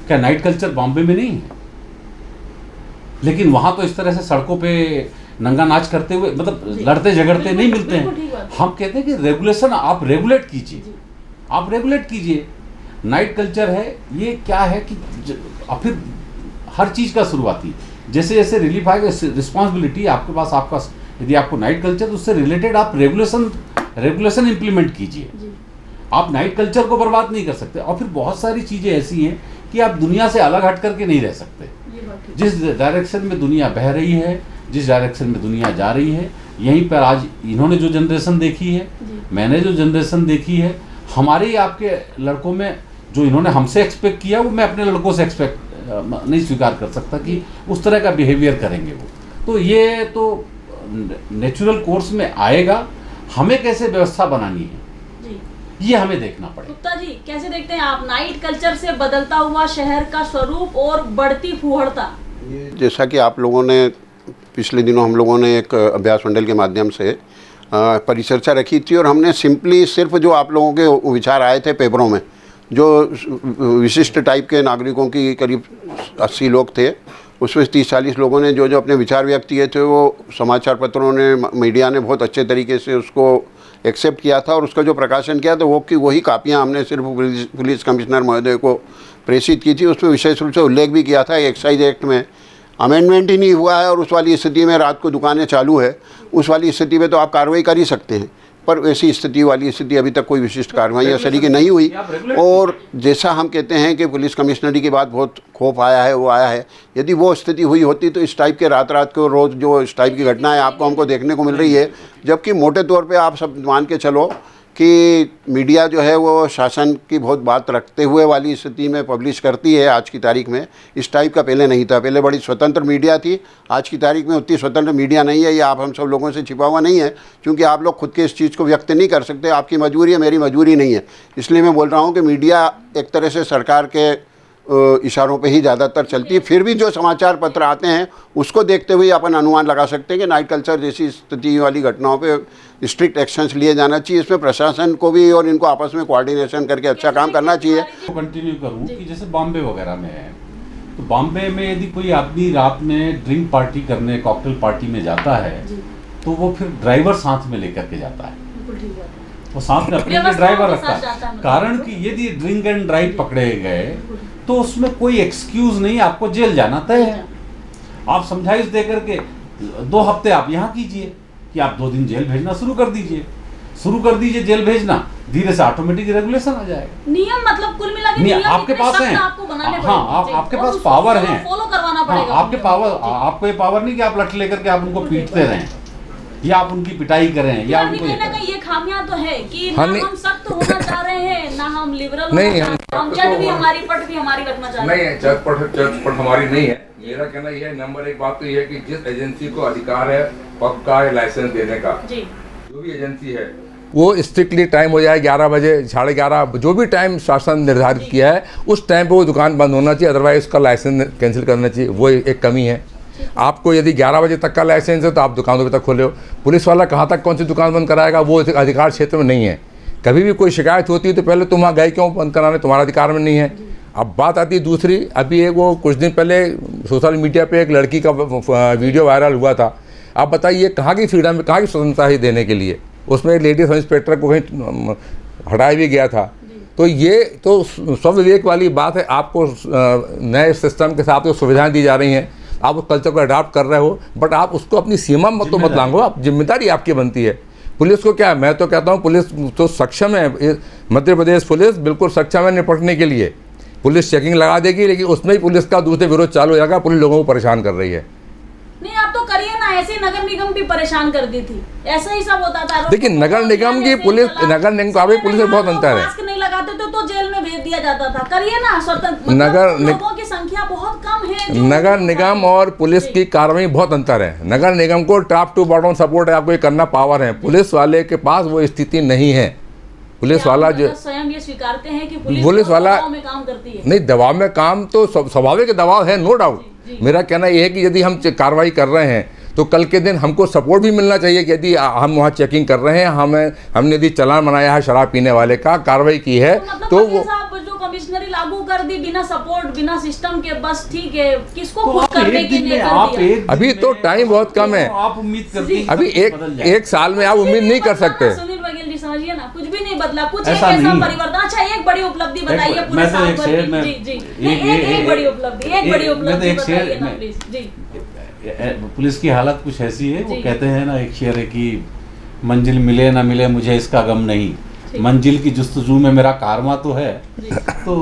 क्या नाइट कल्चर बॉम्बे में नहीं है? लेकिन वहां तो इस तरह से सड़कों पे नंगा नाच करते हुए, मतलब लड़ते झगड़ते नहीं मिलते हैं। हम कहते हैं कि रेगुलेशन आप रेगुलेट कीजिए, आप रेगुलेट कीजिए। नाइट कल्चर है, ये क्या है कि फिर हर चीज़ का शुरुआती, जैसे जैसे रिलीफ आएगा, रिस्पॉन्सिबिलिटी आपके पास, आपका यदि आपको नाइट कल्चर, उससे रिलेटेड आप रेगुलेशन इंप्लीमेंट कीजिए। आप नाइट कल्चर को बर्बाद नहीं कर सकते। और फिर बहुत सारी चीज़ें ऐसी हैं कि आप दुनिया से अलग हट करके नहीं रह सकते। जिस डायरेक्शन में दुनिया बह रही है, जिस डायरेक्शन में दुनिया जा रही है, यहीं पर आज इन्होंने जो जनरेशन देखी है, मैंने जो जनरेशन देखी है, हमारे ही आपके लड़कों में जो इन्होंने हमसे एक्सपेक्ट किया, वो मैं अपने लड़कों से एक्सपेक्ट नहीं स्वीकार कर सकता कि उस तरह का बिहेवियर करेंगे वो। तो ये तो नेचुरल कोर्स में आएगा। हमें कैसे व्यवस्था बनानी है, ये हमें देखना पड़ेगा। गुप्ता जी कैसे देखते हैं आप नाइट कल्चर से बदलता हुआ शहर का स्वरूप और बढ़ती फुहड़ता? जैसा कि आप लोगों ने पिछले दिनों हम लोगों ने एक अभ्यास मंडल के माध्यम से परिचर्चा रखी थी और हमने सिंपली सिर्फ जो आप लोगों के विचार आए थे पेपरों में, जो विशिष्ट टाइप के नागरिकों की करीब 80 लोग थे, उसमें 30-40 लोगों ने जो अपने विचार व्यक्त किए थे वो समाचार पत्रों ने, मीडिया ने बहुत अच्छे तरीके से उसको एक्सेप्ट किया था और उसका जो प्रकाशन किया था वही कापियाँ हमने सिर्फ पुलिस कमिश्नर महोदय को प्रेषित की थी। उसमें विशेष रूप से उल्लेख भी किया था एक्साइज एक्ट में अमेंडमेंट ही नहीं हुआ है और उस वाली स्थिति में रात को दुकानें चालू है, उस वाली स्थिति में तो आप कार्रवाई कर ही सकते हैं, पर वैसी स्थिति वाली स्थिति अभी तक कोई विशिष्ट कार्रवाई या तरीके नहीं हुई। और जैसा हम कहते हैं कि पुलिस कमिश्नरी की बात बहुत खौफ आया है, वो आया है, यदि वो स्थिति हुई होती तो इस टाइप के रात को रोज़ जो इस टाइप की घटनाएं आपको हमको देखने को मिल रही है, जबकि मोटे तौर पे आप सब मान के चलो कि मीडिया जो है वो शासन की बहुत बात रखते हुए वाली स्थिति में पब्लिश करती है आज की तारीख में। इस टाइप का पहले नहीं था, पहले बड़ी स्वतंत्र मीडिया थी, आज की तारीख में उतनी स्वतंत्र मीडिया नहीं है। ये आप हम सब लोगों से छिपा हुआ नहीं है, क्योंकि आप लोग खुद के इस चीज़ को व्यक्त नहीं कर सकते, आपकी मजबूरी है, मेरी मजबूरी नहीं है। इसलिए मैं बोल रहा हूँ कि मीडिया एक तरह से सरकार के इशारों पे ही ज़्यादातर चलती है। फिर भी जो समाचार पत्र आते हैं उसको देखते हुए अपन अनुमान लगा सकते हैं कि नाइट कल्चर जैसी स्थिति वाली घटनाओं पे स्ट्रिक्ट एक्शंस लिए जाना चाहिए। इसमें प्रशासन को भी और इनको आपस में कोऑर्डिनेशन करके अच्छा काम करना चाहिए। कंटिन्यू करूँ कि जैसे बॉम्बे वगैरह में है, तो बॉम्बे में यदि कोई आदमी रात में ड्रिंक पार्टी करने, कॉकटेल पार्टी में जाता है तो वो फिर ड्राइवर साथ में लेकर के जाता है, वो साथ में अपने लिए ड्राइवर रखता है। कारण कि यदि ड्रिंक एंड ड्राइव पकड़े गए तो उसमें कोई एक्सक्यूज नहीं, आपको जेल जाना तय है। आप समझाइश दे करके 2 हफ्ते आप यहाँ कीजिए कि आप 2 दिन जेल भेजना शुरू कर दीजिए जेल भेजना, धीरे से ऑटोमेटिक रेगुलेशन आ जाएगा। नियम मतलब कुल मिला के नियम आपके पास है, हाँ आपके पास पावर है, फॉलो करवाना पड़ेगा। आपके पावर, आपको ये पावर नहीं कि आप लठ लेकर के आप उनको पीटते रहें या आप उनकी पिटाई करें या उनको ये खामियां तो है कि ना हम सख्त होना चाह रहे हैं, ना हम लिबरल हम चट भी हमारी पट भी हमारी रखना चाह रहे हैं। नहीं, चट हमारी नहीं है। मेरा कहना यह है, नंबर 1 बात तो यह है कि जिस एजेंसी को अधिकार है पक्का है लाइसेंस देने का, जो भी एजेंसी है वो स्ट्रिक्टली टाइम हो जाए 11 बजे, 11:30, जो भी टाइम शासन निर्धारित किया है उस टाइम पे वो दुकान बंद होना चाहिए, अदरवाइज उसका लाइसेंस कैंसिल करना चाहिए। वो एक कमी है। आपको यदि 11 बजे तक का लाइसेंस है तो आप दुकान 2 बजे तक खोले हो। पुलिस वाला कहाँ तक कौन सी दुकान बंद कराएगा, वो अधिकार क्षेत्र में नहीं है। कभी भी कोई शिकायत होती है तो पहले तुम वहाँ गए क्यों बंद कराने, तुम्हारा अधिकार में नहीं है। अब बात आती है दूसरी, अभी एक वो कुछ दिन पहले सोशल मीडिया पे एक लड़की का वीडियो वायरल हुआ था। आप बताइए कहाँ की फ्रीडम, कहाँ की स्वतंत्रता है देने के लिए। उसमें एक लेडी सब इंस्पेक्टर को कहीं हटाया भी गया था। तो ये तो स्वविवेक वाली बात है। आपको नए सिस्टम के साथ सुविधाएं दी जा रही हैं, आप उस कल्चर को अडॉप्ट कर रहे हो, बट आप उसको अपनी सीमा मत लांघो। आप जिम्मेदारी आपकी बनती है। पुलिस को क्या है, मैं तो कहता हूँ पुलिस तो सक्षम है, मध्य प्रदेश पुलिस बिल्कुल सक्षम है निपटने के लिए। पुलिस चेकिंग लगा देगी, लेकिन उसमें ही पुलिस का दूसरे विरोध चालू हो जाएगा। पुलिस लोगों को परेशान कर रही है। नहीं आप तो करिए ना, ऐसे नगर निगम भी परेशान कर दी थी, ऐसा ही सब होता था। लेकिन नगर निगम की पुलिस, नगर निगम का भी पुलिस में बहुत अंतर है। मास्क नहीं लगाते तो जेल में भेज दिया जाता था। करिए ना, स्वतंत्र नगर लोगों की संख्या बहुत कम है। नगर निगम और पुलिस की कार्रवाई बहुत अंतर है। नगर निगम को टॉप टू बॉटम सपोर्ट है, आपको ये करना पावर है। पुलिस वाले के पास वो स्थिति नहीं है। पुलिस वाला जो स्वयं ये स्वीकारते हैं कि पुलिस वाला दबाव में काम करती है। नहीं, दबाव में काम तो स्वाभाविक दबाव है, नो डाउट। मेरा कहना यह है कि यदि हम कार्रवाई कर रहे हैं तो कल के दिन हमको सपोर्ट भी मिलना चाहिए कि यदि हम वहाँ चेकिंग कर रहे हैं, हमने यदि चालान बनाया है शराब पीने वाले का, कार्रवाई की है, तो वो जो कमिश्नरी लागू कर दी बिना सपोर्ट, बिना सिस्टम के, बस ठीक है, किसको खुद करने के लिए कर दिया। अभी तो टाइम बहुत कम है। आप उम्मीद करते हैं अभी एक साल में आप उम्मीद नहीं कर सकते। सुनील बघेल जी समझिए ना, कुछ भी नहीं बदला, कुछ ऐसा परिवर्तन। अच्छा एक बड़ी उपलब्धि बताइए पूरे साल भर की। जी एक बड़ी उपलब्धि बताइए ना प्लीज। जी पुलिस की हालत कुछ ऐसी है, वो कहते हैं ना एक शेर है कि मंजिल मिले ना मिले मुझे इसका गम नहीं, मंजिल की जुस्तजू में मेरा कारमा तो है। तो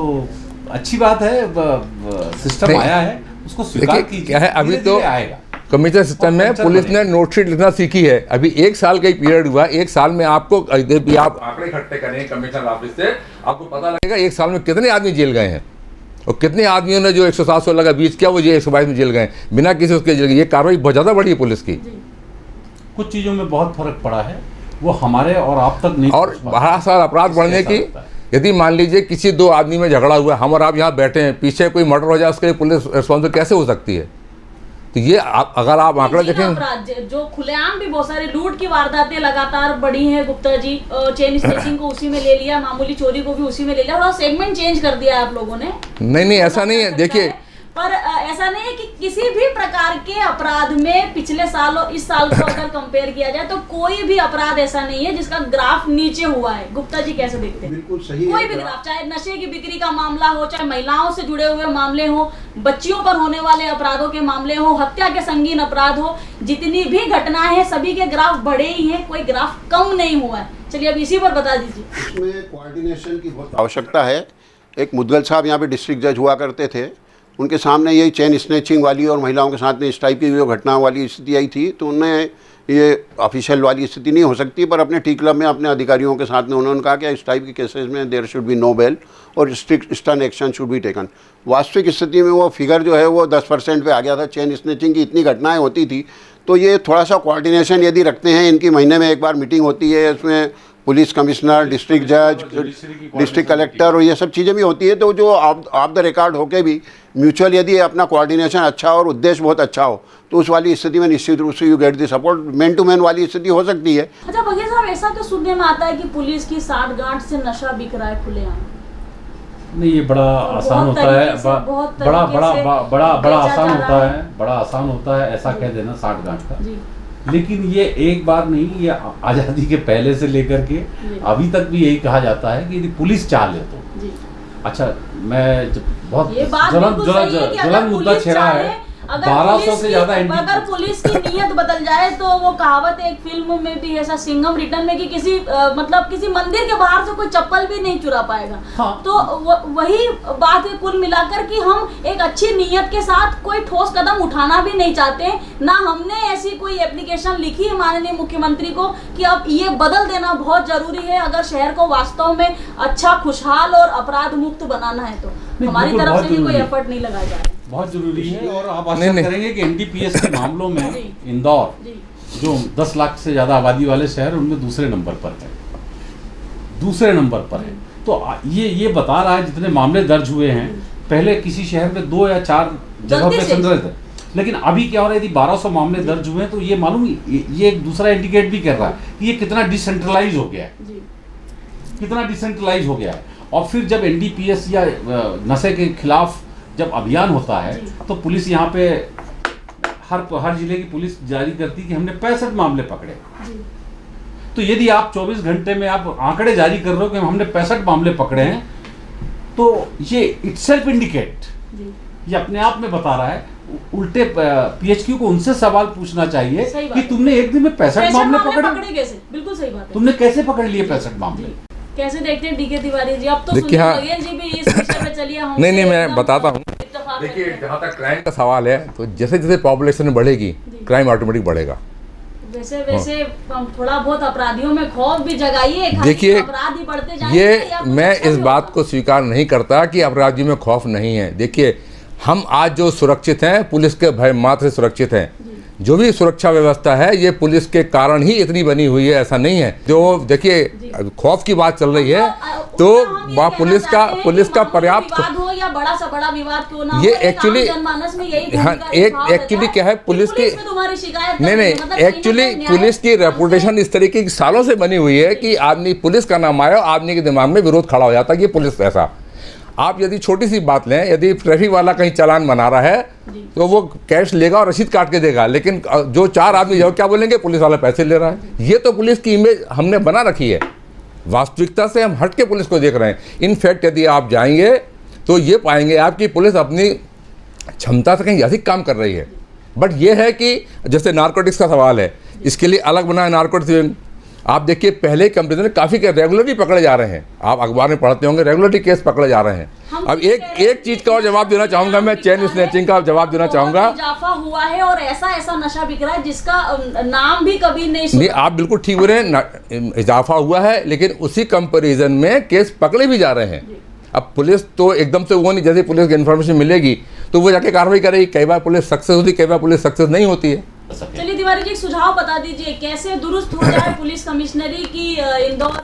अच्छी बात है, सिस्टम आया है, उसको स्वीकार कीजिए। क्या है, अभी तो आएगा कमिश्नर सिस्टम में पुलिस ने नोटशीट लिखना सीखी है। अभी 1 साल का ही पीरियड हुआ। 1 साल में आपको आप आंकड़े इकट्ठे करें कमिश्नर ऑफिस से, आपको पता लगेगा 1 साल में कितने आदमी जेल गए हैं और कितने आदमियों ने जो 107-16 का बीच किया वो 122 में जेल गए बिना किसी उसके जेल। ये कार्रवाई बहुत ज़्यादा बड़ी है पुलिस की। कुछ चीज़ों में बहुत फर्क पड़ा है। वो हमारे और आप तक नहीं और पहुंच पाता। बड़ा सारा अपराध बढ़ने ऐसा की, होता है। यदि मान लीजिए किसी दो आदमी में झगड़ा हुआ है, हम और आप यहाँ बैठे हैं, पीछे कोई मर्डर हो जाए, उसके लिए पुलिस रिस्पॉन्सिबल कैसे हो सकती है? तो ये अगर आप आंकड़ा जी, देखें, अपराध जो खुलेआम भी बहुत सारे लूट की वारदातें लगातार बढ़ी हैं गुप्ता जी। चेन स्नैचिंग को उसी में ले लिया, मामूली चोरी को भी उसी में ले लिया, और सेगमेंट चेंज कर दिया है आप लोगों ने। नहीं ऐसा नहीं है। देखिए, पर ऐसा नहीं है कि किसी भी प्रकार के अपराध में पिछले साल और इस साल को अगर कंपेयर किया जाए तो कोई भी अपराध ऐसा नहीं है जिसका ग्राफ नीचे हुआ है। गुप्ता जी कैसे देखते हैं? बिल्कुल सही है। कोई भी ग्राफ, चाहे नशे की बिक्री का मामला हो, चाहे महिलाओं से जुड़े हुए मामले हो, बच्चियों पर होने वाले अपराधों के मामले हो, हत्या के संगीन अपराध हो, जितनी भी घटनाएं हैं सभी के ग्राफ बढ़े ही हैं, कोई ग्राफ कम नहीं हुआ है। चलिए अब इसी पर बता दीजिए। इसमें कोऑर्डिनेशन की बहुत आवश्यकता है। एक मुदगल साहब यहाँ पे डिस्ट्रिक्ट जज हुआ करते थे, उनके सामने यही चेन स्नैचिंग वाली और महिलाओं के साथ में इस टाइप की जो घटनाओं वाली स्थिति आई थी, तो उन्हें ये ऑफिशियल वाली स्थिति नहीं हो सकती, पर अपने टी क्लब में अपने अधिकारियों के साथ में उन्होंने कहा कि इस टाइप के केसेस में there should be no bail और strict stern action should be taken. वास्तविक स्थिति में वो फिगर जो है वो 10% पे आ गया था। चेन स्नैचिंग की इतनी घटनाएं होती थी, तो ये थोड़ा सा कोऑर्डिनेशन यदि रखते हैं, इनकी महीने में एक बार मीटिंग होती है, इसमें पुलिस कमिश्नर, डिस्ट्रिक्ट जज, डिस्ट्रिक्ट कलेक्टर और ये सब चीज़ें भी होती है, तो जो ऑफ द रिकॉर्ड होके भी म्यूचुअल यदि अपना कोऑर्डिनेशन अच्छा और उद्देश्य बहुत अच्छा हो, तो उस वाली स्थिति में निश्चित रूप से you get the support. Man to man वाली स्थिति हो सकती है। अच्छा बघेल साहब, ऐसा क्यों सुनने में आता है कि पुलिस की साठगांठ से नशा बिक रहा है खुलेआम? नहीं, ये बड़ा आसान होता है, बड़ा आसान होता है ऐसा कह देना 60 गांठ का। लेकिन ये एक बार नहीं, ये आज़ादी के पहले से लेकर के अभी तक भी यही कहा जाता है कि यदि पुलिस चाह ले तो। अच्छा, मैं बहुत ज्वलन मुद्दा छेड़ा है। 1200 से ज्यादा अगर पुलिस की नीयत बदल जाए तो वो कहावत एक फिल्म में भी ऐसा, सिंघम रिटर्न में, कि किसी मतलब किसी मंदिर के बाहर से कोई चप्पल भी नहीं चुरा पाएगा। हाँ। तो वही बात है कुल मिलाकर कि हम एक अच्छी नीयत के साथ कोई ठोस कदम उठाना भी नहीं चाहते ना। हमने ऐसी कोई एप्लीकेशन लिखी है माननीय मुख्यमंत्री को कि अब ये बदल देना बहुत जरूरी है अगर शहर को वास्तव में अच्छा, खुशहाल और अपराध मुक्त बनाना है। तो हमारी तरफ से भी कोई एफर्ट नहीं लगाया जा रहा है। बहुत जरूरी है। और आप आशा करेंगे कि एनडीपीएस के मामलों में इंदौर जो 10 लाख से ज़्यादा आबादी वाले शहर, उनमें दूसरे नंबर पर है। तो ये बता रहा है जितने मामले दर्ज हुए हैं, पहले किसी शहर में 2 या 4 जगह पे चल रहे थे, लेकिन अभी क्या हो रहा है, यदि 1200 मामले दर्ज हुए हैं तो ये मालूम, ये एक दूसरा इंडिकेट भी कर रहा है कि ये कितना डिसेंट्रलाइज हो गया है। और फिर जब एनडीपीएस या नशे के खिलाफ जब अभियान होता है तो पुलिस यहाँ पे हर जिले की पुलिस जारी करती कि हमने 65 मामले पकड़े। तो यदि आप 24 घंटे में आप आंकड़े जारी कर रहे हो कि हमने 65 मामले पकड़े हैं, तो ये इटसेल्फ इंडिकेट, ये अपने आप में बता रहा है। उल्टे पीएचक्यू को उनसे सवाल पूछना चाहिए कि तुमने एक दिन में 65 मामले पकड़े कैसे? बिल्कुल सही बात है। तुमने कैसे पकड़ लिए 65 मामले? कैसे देखते हैं डीके तिवारी जी? अब तो बघेल जी भी इस विषय पे चलिए। नहीं, मैं बताता हूँ। देखिए, जहाँ तक क्राइम का सवाल है, तो जैसे जैसे पॉपुलेशन बढ़ेगी, क्राइम ऑटोमेटिक बढ़ेगा। वैसे थोड़ा बहुत अपराधियों में खौफ भी जगाइए। देखिए, अपराध ही बढ़ते जाएंगे, ये मैं इस बात को स्वीकार नहीं करता कि अपराधियों में खौफ नहीं है। देखिए, हम आज जो सुरक्षित हैं, पुलिस के भय मात्र से सुरक्षित हैं। जो भी सुरक्षा व्यवस्था है, ये पुलिस के कारण ही इतनी बनी हुई है, ऐसा नहीं है। जो देखिए, खौफ की बात चल रही है, तो पुलिस का पर्याप्त हो या बड़ा सा बड़ा विवाद क्यों ना हो, ये एक्चुअली एक्चुअली क्या है, पुलिस की नहीं, एक्चुअली पुलिस की रेपुटेशन इस तरीके की सालों से बनी हुई है कि आदमी, पुलिस का नाम आया, आदमी के दिमाग में विरोध खड़ा हो जाता है कि पुलिस ऐसा। आप यदि छोटी सी बात लें, यदि ट्रैफिक वाला कहीं चालान बना रहा है तो वो कैश लेगा और रसीद काट के देगा, लेकिन जो 4 आदमी जो क्या बोलेंगे, पुलिस वाला पैसे ले रहा है। ये तो पुलिस की इमेज हमने बना रखी है। वास्तविकता से हम हट के पुलिस को देख रहे हैं। इनफैक्ट यदि आप जाएंगे तो ये पाएंगे आपकी पुलिस अपनी क्षमता से कहीं अधिक काम कर रही है। बट ये है कि जैसे नारकोटिक्स का सवाल है, इसके लिए अलग बना है नारकोटिक्स। आप देखिए, पहले कंपेरिजन में काफ़ी रेगुलरली पकड़े जा रहे हैं। आप अखबार में पढ़ते होंगे, रेगुलरली केस पकड़े जा रहे हैं। अब एक चीज़ का और जवाब देना चाहूँगा मैं, चेन स्नैचिंग का जवाब देना चाहूँगा। इजाफा हुआ है और ऐसा नशा बिक रहा है जिसका नाम भी कभी नहीं। आप बिल्कुल ठीक बोल रहे हैं, इजाफा हुआ है, लेकिन उसी कंपेरिजन में केस पकड़े भी जा रहे हैं। अब पुलिस तो एकदम से वो नहीं, जैसे पुलिस को इन्फॉर्मेशन मिलेगी तो वो जाके कार्रवाई करेगी। कई बार पुलिस सक्सेस होती है, कई बार पुलिस सक्सेस नहीं होती है। सके। चलिए तिवारी जी, एक सुझाव बता दीजिए कैसे दुरुस्त हो जाए पुलिस कमिश्नरी की इंदौर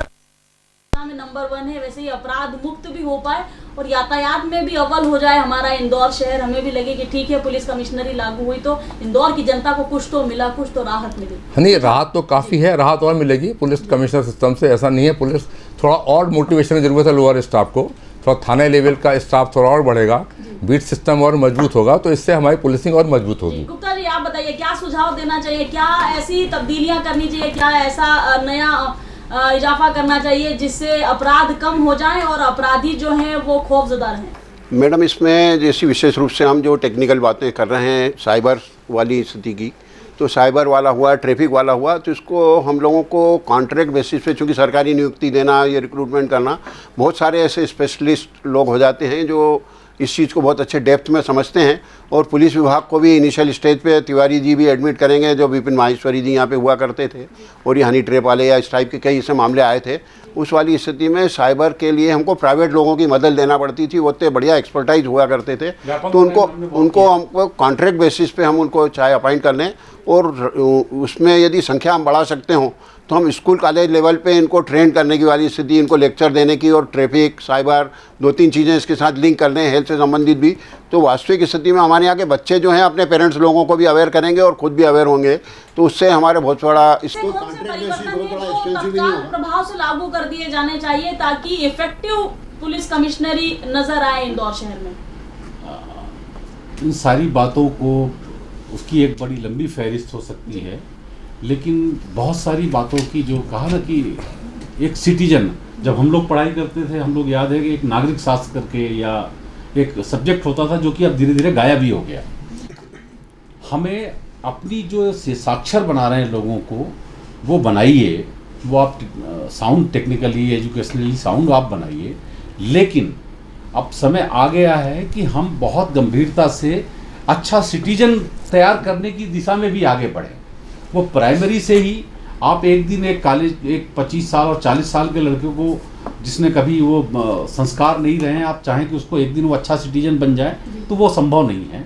में नंबर 1 है, वैसे ही अपराध मुक्त भी हो पाए और यातायात में भी अव्वल हो जाए हमारा इंदौर शहर। हमें भी लगे कि ठीक है पुलिस कमिश्नरी लागू हुई तो इंदौर की जनता को कुछ तो मिला, कुछ तो राहत मिली। नहीं, राहत तो काफ़ी है, राहत और मिलेगी पुलिस कमिश्नर सिस्टम से, ऐसा नहीं है। पुलिस थोड़ा और मोटिवेशन की जरूरत है, लोअर स्टाफ को थोड़ा थाने लेवल का स्टाफ थोड़ा और बढ़ेगा, बीट सिस्टम और मजबूत होगा, तो इससे हमारी पुलिसिंग और मजबूत होगी। गुप्ता जी आप बताइए, क्या सुझाव देना चाहिए, क्या ऐसी तब्दीलियां करनी चाहिए, क्या ऐसा नया इजाफा करना चाहिए जिससे अपराध कम हो जाए और अपराधी जो हैं वो खौफजदा रहें? मैडम, इसमें जैसी विशेष रूप से हम जो टेक्निकल बातें कर रहे हैं साइबर वाली स्थिति की, तो साइबर वाला हुआ, ट्रैफिक वाला हुआ, तो इसको हम लोगों को कॉन्ट्रैक्ट बेसिस पे, चूँकि सरकारी नियुक्ति देना, ये रिक्रूटमेंट करना, बहुत सारे ऐसे स्पेशलिस्ट लोग हो जाते हैं जो इस चीज़ को बहुत अच्छे डेप्थ में समझते हैं। और पुलिस विभाग को भी इनिशियल स्टेज पे तिवारी जी भी एडमिट करेंगे, जो विपिन माहेश्वरी जी यहाँ पे हुआ करते थे, और ये हनी ट्रैप वाले या इस टाइप के कई ऐसे मामले आए थे, उस वाली स्थिति में साइबर के लिए हमको प्राइवेट लोगों की मदद लेना पड़ती थी। वो इतने बढ़िया एक्सपर्टाइज हुआ करते थे, तो उनको हमको कॉन्ट्रैक्ट बेसिस पे हम उनको चाहे अपॉइंट कर लें, और उसमें यदि संख्या हम बढ़ा सकते हों तो हम स्कूल कॉलेज लेवल पे इनको ट्रेन करने की वाली स्थिति, इनको लेक्चर देने की, और ट्रैफिक साइबर 2-3 चीज़ें इसके साथ लिंक कर लें, हेल्थ से संबंधित भी, तो वास्तविक स्थिति में हमारे यहाँ के बच्चे जो हैं अपने पेरेंट्स लोगों को भी अवेयर करेंगे और खुद भी अवेयर होंगे, तो उससे हमारे बहुत बड़ा इसको प्रभाव से लागू कर दिए जाने चाहिए ताकि इफेक्टिव पुलिस कमिश्नरी नजर आए इंदौर शहर में। इन सारी बातों को, उसकी एक बड़ी लंबी फहरिस्त हो सकती है, लेकिन बहुत सारी बातों की जो कहा ना कि एक सिटीजन, जब हम लोग पढ़ाई करते थे हम लोग याद है कि एक नागरिक शास्त्र करके या एक सब्जेक्ट होता था जो कि अब धीरे धीरे गायब ही हो गया। हमें अपनी जो साक्षर बना रहे हैं लोगों को वो बनाइए, वो आप साउंड टेक्निकली एजुकेशनली साउंड आप बनाइए, लेकिन अब समय आ गया है कि हम बहुत गंभीरता से अच्छा सिटीजन तैयार करने की दिशा में भी आगे बढ़ें। वो प्राइमरी से ही आप एक दिन एक कॉलेज, एक 25 साल और 40 साल के लड़के को जिसने कभी वो संस्कार नहीं रहे हैं, आप चाहें कि उसको एक दिन वो अच्छा सिटीजन बन जाए, तो वो संभव नहीं है।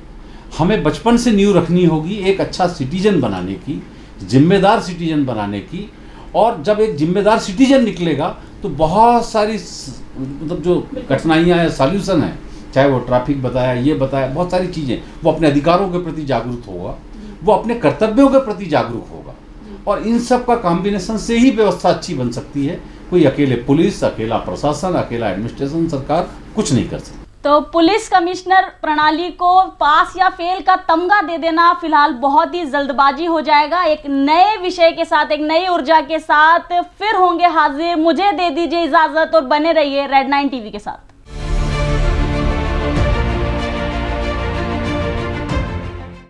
हमें बचपन से नींव रखनी होगी एक अच्छा सिटीजन बनाने की, जिम्मेदार सिटीजन बनाने की, और जब एक जिम्मेदार सिटीजन निकलेगा तो बहुत सारी मतलब जो कठिनाइयाँ हैं, सॉल्यूशन है, चाहे वो ट्रैफिक बताया, ये बताया, बहुत सारी चीज़ें, वो अपने अधिकारों के प्रति जागरूक होगा, वो अपने कर्तव्यों के प्रति जागरूक होगा, और इन सब का कॉम्बिनेशन से ही व्यवस्था अच्छी बन सकती है। कोई अकेले पुलिस, अकेला प्रशासन, अकेला एडमिनिस्ट्रेशन, सरकार कुछ नहीं कर सकती। तो पुलिस कमिश्नर प्रणाली को पास या फेल का तमगा दे देना फिलहाल बहुत ही जल्दबाजी हो जाएगा। एक नए विषय के साथ, एक नई ऊर्जा के साथ फिर होंगे हाजिर। मुझे दे दीजिए इजाजत और बने रहिए रेड 9 टीवी के साथ।